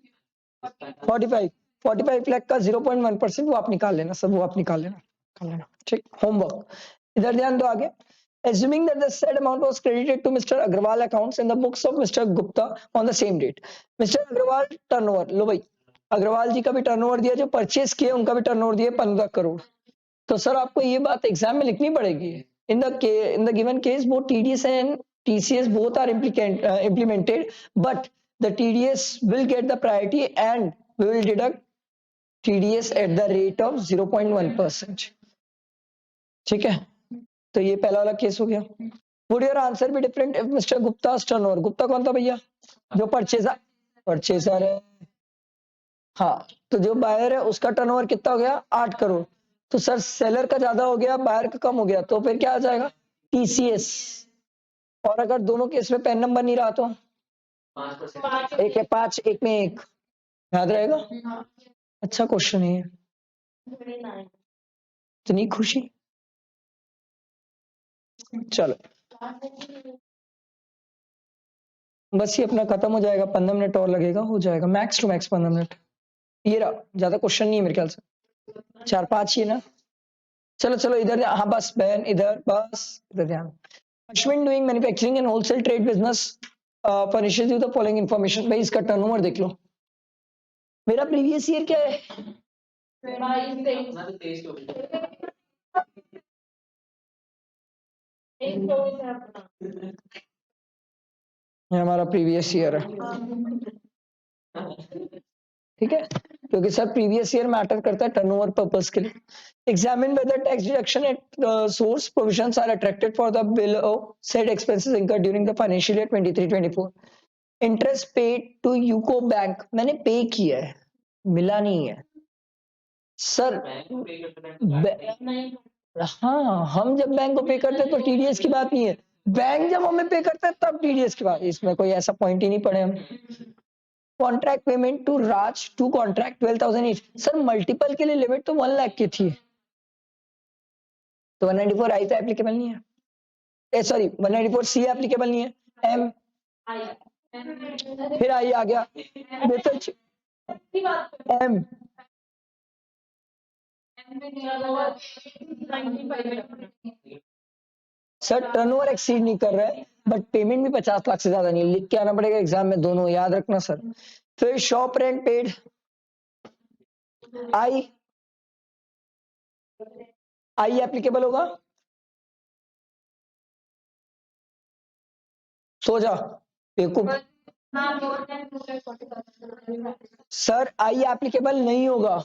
45 लाख का 0.1% वो आप निकाल लेना सब, वो आप निकाल लेना ठीक। होमवर्क इधर ध्यान दो आगे। Assuming that the said amount was credited to Mr. Agrawal accounts in the books of Mr. Gupta on the same date. Mr. Agrawal turnover, लो भाई अग्रवाल जी का भी टर्नओवर दिया, जो परचेस किए उनका भी टर्नओवर दिया 15 करोड़। तो सर आपको ये बात एग्जाम में लिखनी पड़ेगी। In the given case both TDS and TCS both are implemented, but the TDS will get the priority and we will deduct TDS at the rate of 0.1%। ठीक है, तो ये पहला वाला केस हो गया। Would your answer be different if mister Gupta turnover, Gupta कौन था भैया जो परचेजर है। हाँ, तो जो बायर है उसका टर्नओवर कितना हो गया 8 करोड़। तो सर सेलर का ज्यादा हो गया बायर का कम हो गया, तो फिर क्या आ जाएगा टीसीएस। और अगर दोनों केस में पेन नंबर नहीं रहा तो 5%। एक है 5 एक में 1, याद रहेगा। अच्छा क्वेश्चन है ये, इतनी खुशी। चलो बस ये अपना खत्म हो जाएगा, 15 मिनट और लगेगा, हो जाएगा मैक्स टू मैक्स 15 मिनट। ये रहा, ज्यादा क्वेश्चन नहीं है मेरे ख्याल से, 4-5 ही ना। चलो चलो इधर, हाँ बस बहन इधर, बस इधर ध्यान। Ashwin doing manufacturing and wholesale trade business furnishes you the following information. भाई इसका टर्नओवर देख लो। मेरा प्रीवियस ईयर क्या है अपना तो 23 हो गया। ये हमारा प्रीवियस ईयर है, ठीक है, क्योंकि सर प्रीवियस ईयर मैटर करता है टर्नओवर पर्पस के लिए। Examine whether tax deduction at source provisions are attracted for the below said expenses incurred during the financial year 23-24। Interest paid to UCO Bank, मैंने pay किया है, मिला नहीं है सर। बैंक को पे करते हैं। हाँ, हम जब बैंक को पे करते हैं तो टीडीएस की बात नहीं है, बैंक जब हमें पे करता है तब टीडीएस की बात। इसमें कोई ऐसा पॉइंट ही नहीं पड़े हम। Contract payment to Raj to contract 12,000 each. Sir multiple के लिए लिमिट तो 1 लाख की थी, तो 194 आई तो एप्लीकेबल नहीं है, सॉरी 194 सी एप्लीकेबल नहीं है, एम फिर आई आ गया एम। सर टर्नओवर एक्सीड नहीं कर रहा है बट पेमेंट भी 50 लाख से ज्यादा नहीं है, लिख के आना पड़ेगा एग्जाम में, दोनों याद रखना सर। फिर shop rent paid I applicable होगा, सो जा बेवकूफ। सर आई एप्लीकेबल नहीं होगा,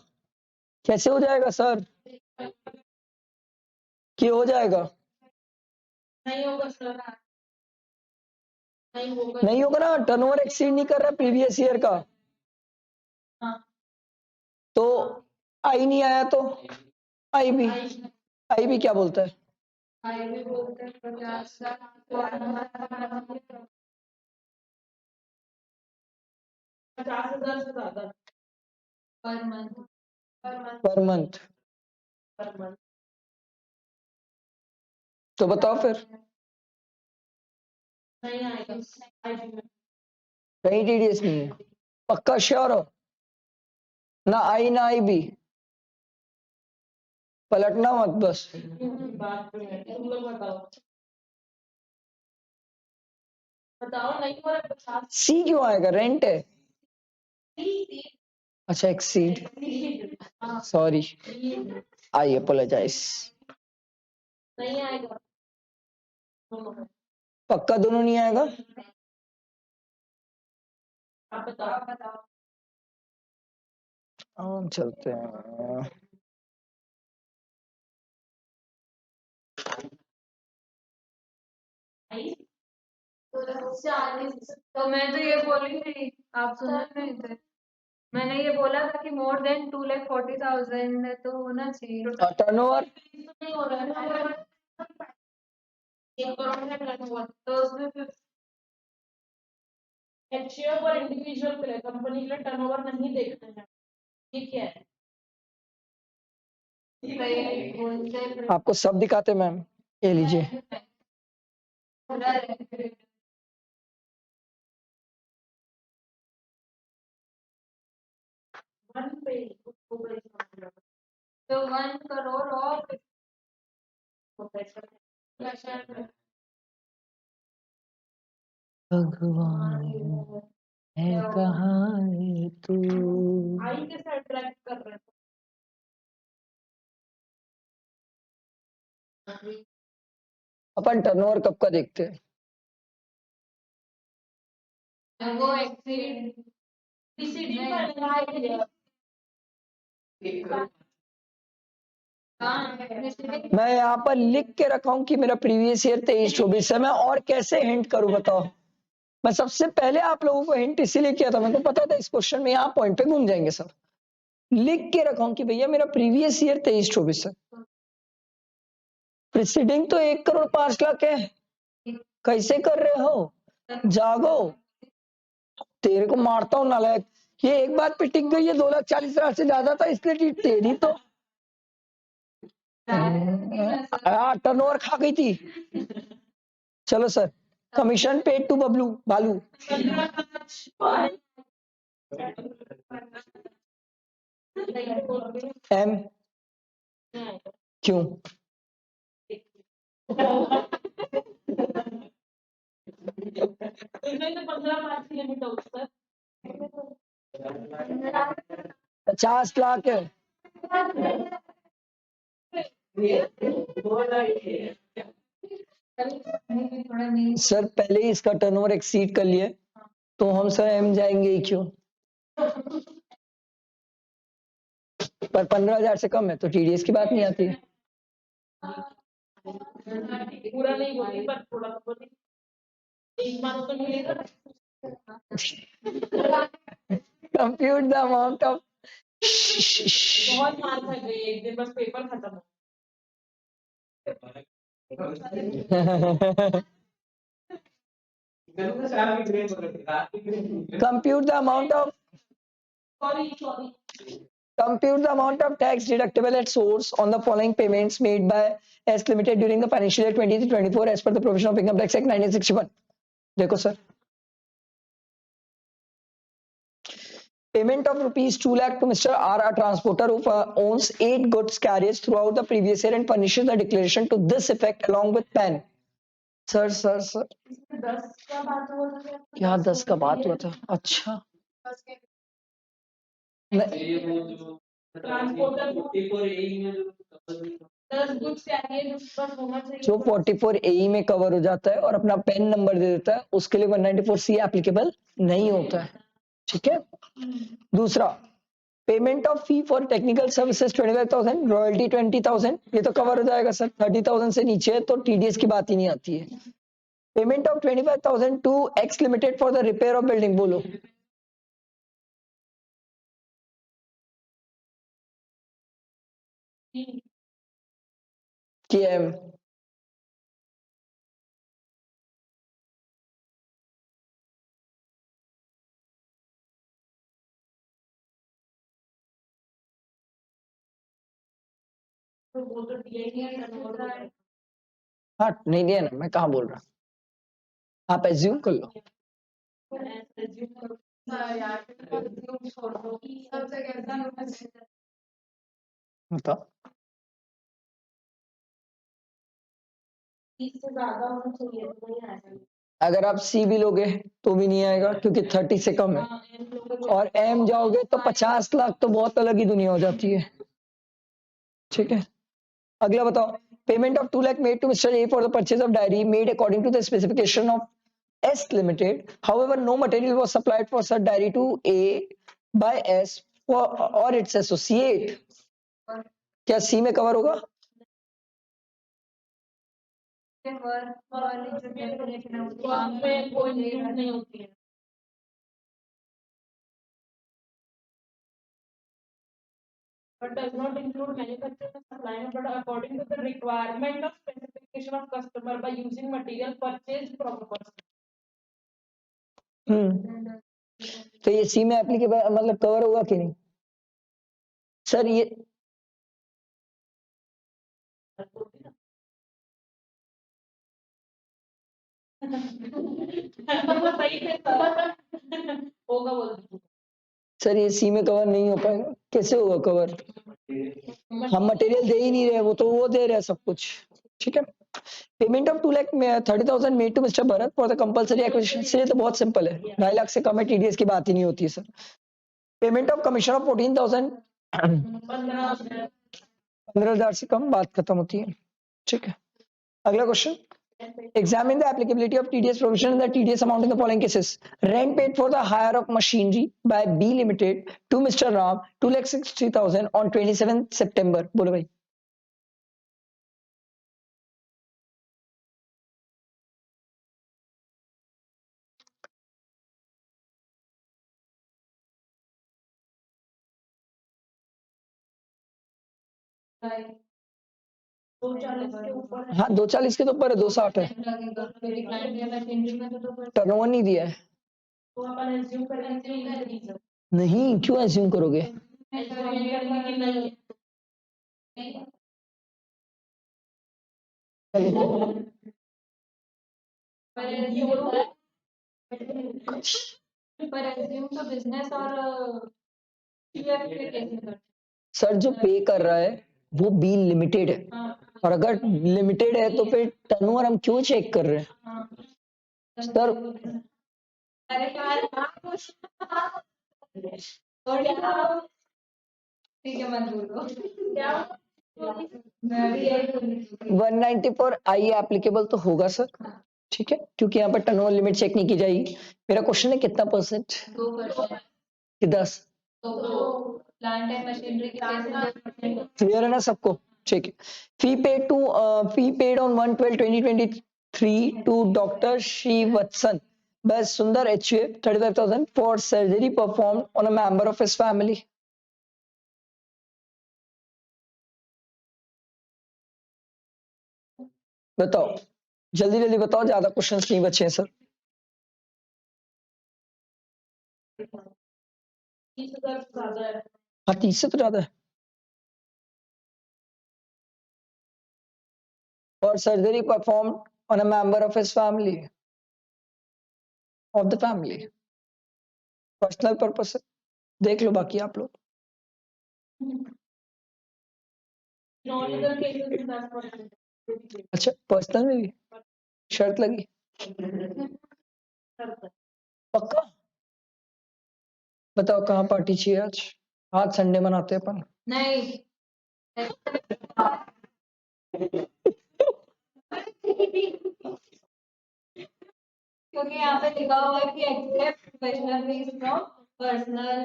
कैसे हो जाएगा सर, क्या हो जाएगा, नहीं होगा सर, नहीं होगा ना, टर्नओवर एक्सीड नहीं कर रहा प्रीवियस ईयर का। हाँ। तो आई नहीं आया तो आई भी क्या बोलता है, आई बोलते हैं 50,000 से ज्यादा पर मंथ पर मंथ। तो बताओ फिर, नहीं आएगा। कहीं टीडीएस नहीं है, पक्का श्योर हो, ना आई ना आई भी, पलटना मत बस। बात तुम लोग बताओ नहीं हो रहा 50। सी क्यों आएगा, रेंट है। अच्छा एक्सीड, सॉरी, आई अपोलोजाइज। नहीं आएगा, पक्का दोनों नहीं आएगा। आप बताओ। हम चलते हैं, तो मैं तो ये बोली थी, आप सुन रहे थे। मैंने ये बोला था कि मोर देन 2,40,000 तो होना चाहिए। और टर्नओवर नहीं हो रहा है ना, 1 करोड़ है टर्नओवर, तो उसमें फिर एचयूएफ और इंडिविजुअल के लिए कंपनी के लिए टर्नओवर नहीं देखते हैं, ये क्या है? आपको सब दिखाते मैम, ये लीजिए। वन पे तो 1 करोड़ और भगवान है कहाँ है तू। आई के साथ अट्रैक्ट कर रहे हैं। अपन टर्नओवर कब का देखते हैं? वो एक्सीड पीसीडी का लगाया मैं यहाँ पर लिख के रखा हूँ कि मेरा प्रीवियस ईयर 23-24 है, मैं और कैसे हिंट करूँ बताओ। मैं सबसे पहले आप लोगों को हिंट इसीलिए किया था, मेरे को पता था इस क्वेश्चन में यहाँ पॉइंट पे घूम जाएंगे सब। लिख के रखा हूँ कि भैया मेरा प्रीवियस ईयर 23-24 है। प्रीसीडिंग तो 1,05,00,000 है। कैसे कर रहे हो, जागो। तेरे को मारता हूँ नालायक। ये एक बात पे टिक गई है, 2,40,000 से ज्यादा था, इसलिए तेरी तो टर्नओवर खा गई थी। चलो sir, commission paid to Bablu Balu. M क्यों? इसमें तो 15 मार्च की लिमिट है उस पर 50 लाख है। सर पहले ही इसका टर्नओवर एक्सीड कर लिया, तो हम सर एम जाएंगे ही क्यों? पर 15,000 से कम है तो टीडीएस की बात नहीं आती है। पूरा नहीं बोली पर थोड़ा तो बोली, एक बार तो मिलेगा। कंप्यूट द अमाउंट ऑफ बहुत मार खा गई एक दिन, बस पेपर खत्म हो। Compute the amount of sorry compute the amount of tax deductible at source on the following payments made by S Limited during the financial year 23-24 as per the provision of Income Tax Act 1961. देखो sir, payment of rupees 2 lakh to Mr. R, a transporter who owns 8 goods carriers throughout the previous year and furnishes the declaration to this effect along with PAN. Sir 10 का बात हुआ था यहाँ 10 का बात हुआ था। अच्छा, ये वो जो ट्रांसपोर्टर 54 ए में जो 10 गुड्स चाहिए जो बस होना चाहिए। जो 44 AE में कवर हो जाता है और अपना पेन नंबर दे देता है, उसके लिए 194C एप्लीकेबल नहीं होता है। ठीक है। दूसरा, payment of fee for technical services 25,000, royalty 20,000, ये तो कवर हो जाएगा सर। 30,000 से नीचे है तो टीडीएस की बात ही नहीं आती है। Payment of 25,000 to X limited for the repair of building, बोलो। केएम तो वो तो दिया ही नहीं है। हाँ नहीं दिया ना, मैं कहाँ बोल रहा, आप एज्यूम कर लो। बताओ, इससे ज्यादा होना चाहिए तो नहीं आएगा। अगर आप सी भी लोगे तो भी नहीं आएगा क्योंकि 30 से कम है, और एम जाओगे तो 50 लाख तो बहुत अलग ही दुनिया हो जाती है। ठीक है, अगला बताओ। Payment of 2 lakh made to mister A for the purchase of diary made according to the specification of S Limited. However, no material was supplied for such diary to A by S or its associate. क्या C में cover होगा? वाली जो definition है उसको job में कोई need नहीं होती है। but does not include manufacturing and supplying, but according to the requirement of specification of customer by using material purchased from a person. तो ये सी में एप्लीकेबल मतलब कवर होगा कि नहीं सर ये सही है होगा बोल दीजिए। सर ये सी में कवर नहीं हो पाएगा कैसे होगा कवर हम मटेरियल दे ही नहीं रहे वो दे रहे हैं सब कुछ ठीक है payment of 2,30,000 made to mister Bharat for the compulsory acquisition से तो बहुत सिंपल है 2.5 लाख से कम है टीडीएस की बात ही नहीं होती है sir payment of commission of 14,000 15,000 से कम बात खत्म होती है ठीक है अगला question examine the applicability of TDS provision in the TDS amount in the following cases rent paid for the hire of machinery by B Limited to Mr. Ram 2,60,000 on 27 September बोलो भाई दो 40 के ऊपर हाँ 240 के तो ऊपर है 260 है लगेगा मेरी क्लाइंट या मशीनरी में तो टर्नओवर नहीं दिया है तो अपन एज्यूम करेंगे नहीं सर नहीं क्यों एज्यूम करोगे एज्यूम करेंगे कि नहीं पर एज्यूम तो बिजनेस और पीएफ के केस में करते सर जो पे कर रहा है वो बी लिमिटेड है हाँ और अगर लिमिटेड है तो फिर टर्नओवर हम क्यों चेक कर रहे हैं हाँ सर अरे यार ठीक है मत बोलो क्या मैं भी यही बोलूंगी 194 आई एप्लीकेबल तो होगा सर ठीक है क्योंकि यहाँ पर टर्नओवर लिमिट चेक नहीं की जाएगी मेरा क्वेश्चन है कितना परसेंट 2% कि 10 तो प्लांट एंड मशीनरी के केस में क्लियर है ना सबको ठीक है fee paid on 1/12/2023 to doctor Srivatsan by Sundar HUA 35,000 for surgery performed on a member of his family. बताओ जल्दी जल्दी बताओ ज्यादा क्वेश्चंस नहीं बचे हैं सर 30,000 से ज्यादा है हाँ 30 से तो ज्यादा है for surgery performed on a member of his family of the family personal purpose से देख लो बाकी आप लोग नॉर्मल केसेस में 10% अच्छा पर्सनल में भी शर्त लगी पक्का बताओ कहाँ पार्टी चाहिए आज संडे मनाते हैं अपन नहीं क्योंकि यहाँ पे लिखा हुआ है कि except professional fees from personal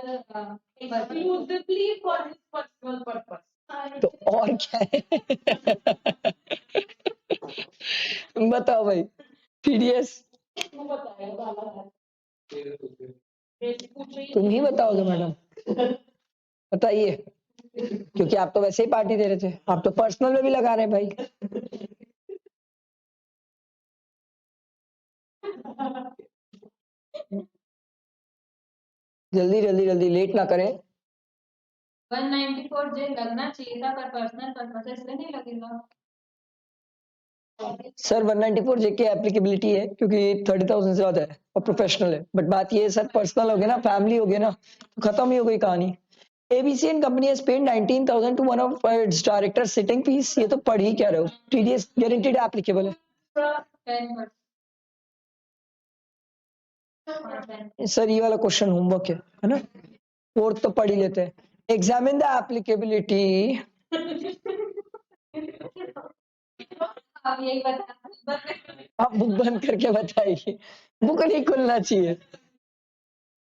exclusively for his personal purpose. तो और क्या है बताओ भाई टीडीएस तू बताएगा बाला बेसिक पूछ रही तुम ही बताओगे मैडम बताइए क्योंकि आप तो वैसे ही पार्टी दे रहे थे आप तो पर्सनल में भी लगा रहे हैं भाई जल्दी जल्दी जल्दी लेट ना करें 194 जे लगना चाहिए था पर पर्सनल पर्पस से इसलिए नहीं लगेगा सर 194 जे की एप्लीकेबिलिटी है क्योंकि 30,000 से ज्यादा है और प्रोफेशनल है बट बात ये है सर पर्सनल हो गया ना फैमिली हो गया ना तो खत्म ही हो गई कहानी ABC and company has paid 19,000 to one of its directors sitting fees ये तो पढ़ ही क्या रहे हो TDS guaranteed applicable है 10%। सर ये वाला क्वेश्चन होमवर्क है ना फोर्थ तो पढ़ ही लेते हैं एग्जामिन द एप्लीकेबिलिटी आप यही बता आप बुक बंद करके बताइए बुक नहीं खुलना चाहिए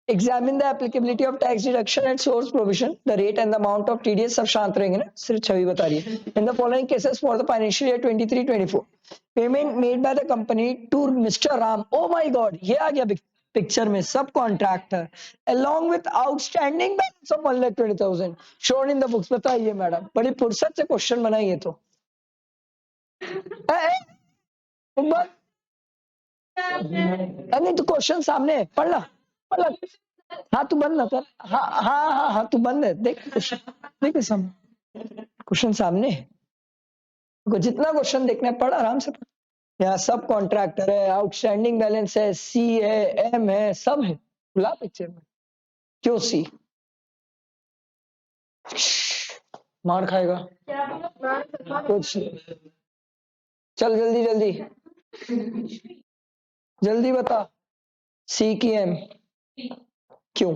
examine the applicability of tax deduction and source provision the rate and the amount of TDS सब शांत रहेंगे ना सिर्फ छवि बता रही है in the following cases for the financial year 23-24 payment made by the company to mister Ram oh my God ये आ गया पिक्चर में सब contractor along with outstanding balance of 1,20,000 shown in the books। बताइए मैडम, बड़ी फुर्सत से क्वेश्चन बनाइए तो बस। नहीं तो क्वेश्चन सामने है, पढ़ ला पढ़ ला। हाँ तू बंद ना कर, हाँ हाँ हाँ हाँ तू बंद है, देख क्वेश्चन, देख सामने क्वेश्चन सामने है। जितना क्वेश्चन देखना है पढ़ आराम से पढ़। यहाँ सब कॉन्ट्रैक्टर है, आउटस्टैंडिंग बैलेंस है, सी है, एम है, सब है। ला पिक्चर में क्यों सी मार खाएगा क्या बोला? कुछ। चल जल्दी जल्दी जल्दी बता, सी की एम क्यों?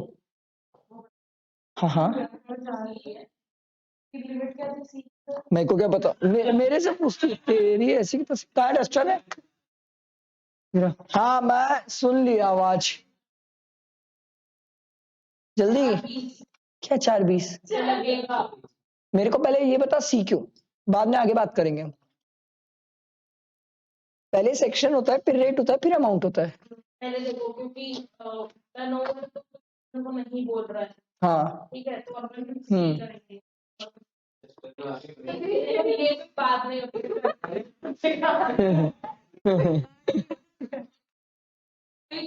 हाँ हाँ लिमिट क्या थी सी? मेरे को क्या पता, मेरे से पूछती तेरी ऐसी की तैसी। कहाँ डस्टर है? हाँ मैं सुन लिया आवाज। जल्दी क्या 4:20? लगेगा। मेरे को पहले ये बता सी क्यों, बाद में आगे बात करेंगे हम। पहले सेक्शन होता है, फिर रेट होता है, फिर अमाउंट होता है। पहले देखो क्योंकि टर्नओवर तो नहीं बोल रहा है, हाँ ठीक है, तो अपन सी करेंगे। ये बात नहीं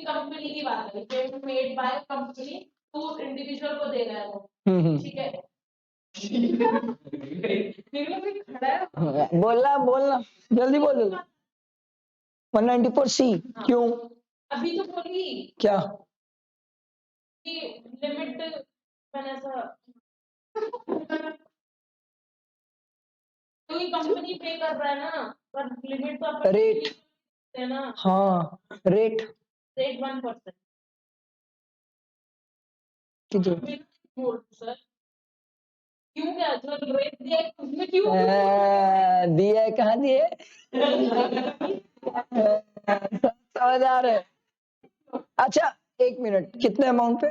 कंपनी की बात है, payment made by company to individual को दे रहा है वो, ठीक है। खड़ा है बोलना बोलना जल्दी बोल। 194 सी क्यों? अभी तो बोली क्या? कि लिमिट मैंने ऐसा क्योंकि कंपनी पे कर रहा है ना, पर लिमिट तो अपन रेट है ना, हाँ रेट रेट 1%। कितने? सर क्यों, क्या जो रेट दिया है उसमें क्यों? दिया है, कहाँ दिए? समझ आ रहा है। अच्छा 1 मिनट, कितने अमाउंट पे?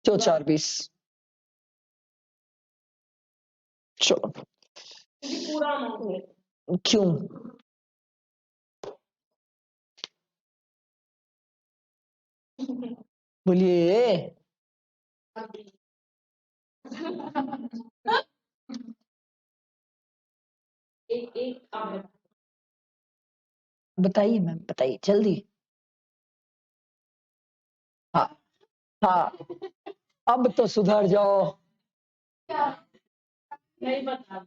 जो 4:20। चलो पूरा अमाउंट है। क्यों? बोलिए। एक बताइए मैम, बताइए जल्दी। हाँ हाँ अब तो सुधर जाओ। नहीं बता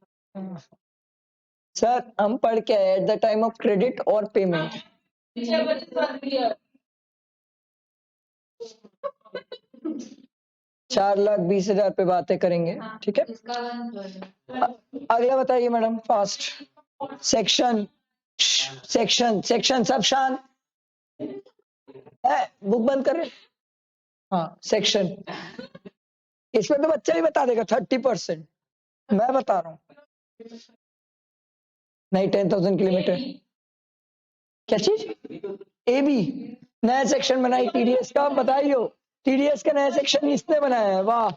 सर हम पढ़ के eight the time of credit और पेमेंट। 4,20,000 पे बातें करेंगे, ठीक है। इसका 1 अगला बताइए madam, fast. Section section section सब शांत है, बुक बंद करें। हाँ सेक्शन, इसमें तो बच्चा ही बता देगा 30%। मैं बता रहा हूँ नहीं, 10,000 की लिमिट है। क्या चीज? ए बी नया सेक्शन बनाई टीडीएस का, बताइयो। टीडीएस का नया सेक्शन इसने बनाया है, वाह।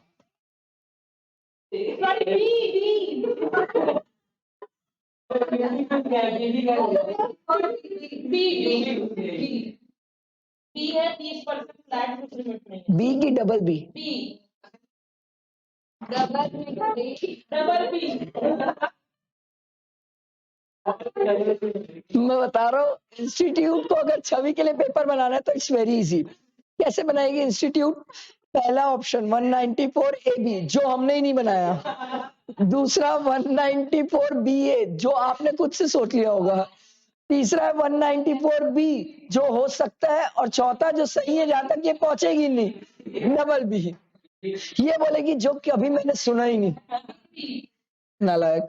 बी है 30% फ्लैट, कुछ लिमिट नहीं है। बी की double B? B double double B मैं बता रहा हूँ, इंस्टीट्यूट को अगर छवि के लिए पेपर बनाना है तो इट्स वेरी इजी। कैसे बनाएगी इंस्टीट्यूट? पहला ऑप्शन 194 ए बी, जो हमने ही नहीं बनाया। दूसरा 194 बी ए, जो आपने खुद से सोच लिया होगा। तीसरा 194 बी, जो हो सकता है। और चौथा जो सही है, जहां तक ये पहुंचेगी नहीं, डबल बी। ये बोलेगी जो कभी मैंने सुना ही नहीं, नालायक।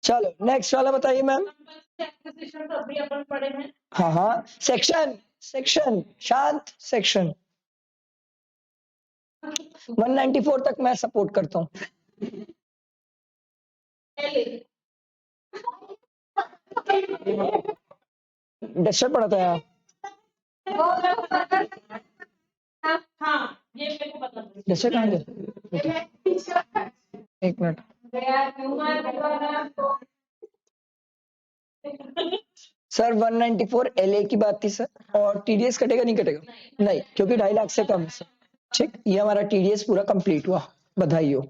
चलो नेक्स्ट वाला बताइए मैम। एक्विजिशन अभी अपन पढ़े हैं। हाँ हाँ सेक्शन सेक्शन शांत सेक्शन 194 तक मैं सपोर्ट करता हूँ। पहले डस्टर पड़ा था यहाँ। हाँ ये मेरे को पता है। डस्टर कहाँ गया? 1 मिनट। सर 194 LA की बात थी सर, और TDS कटेगा नहीं कटेगा? नहीं, क्योंकि 2.5 लाख से कम है सर। ठीक, ये हमारा TDS पूरा कंप्लीट हुआ, बधाई हो।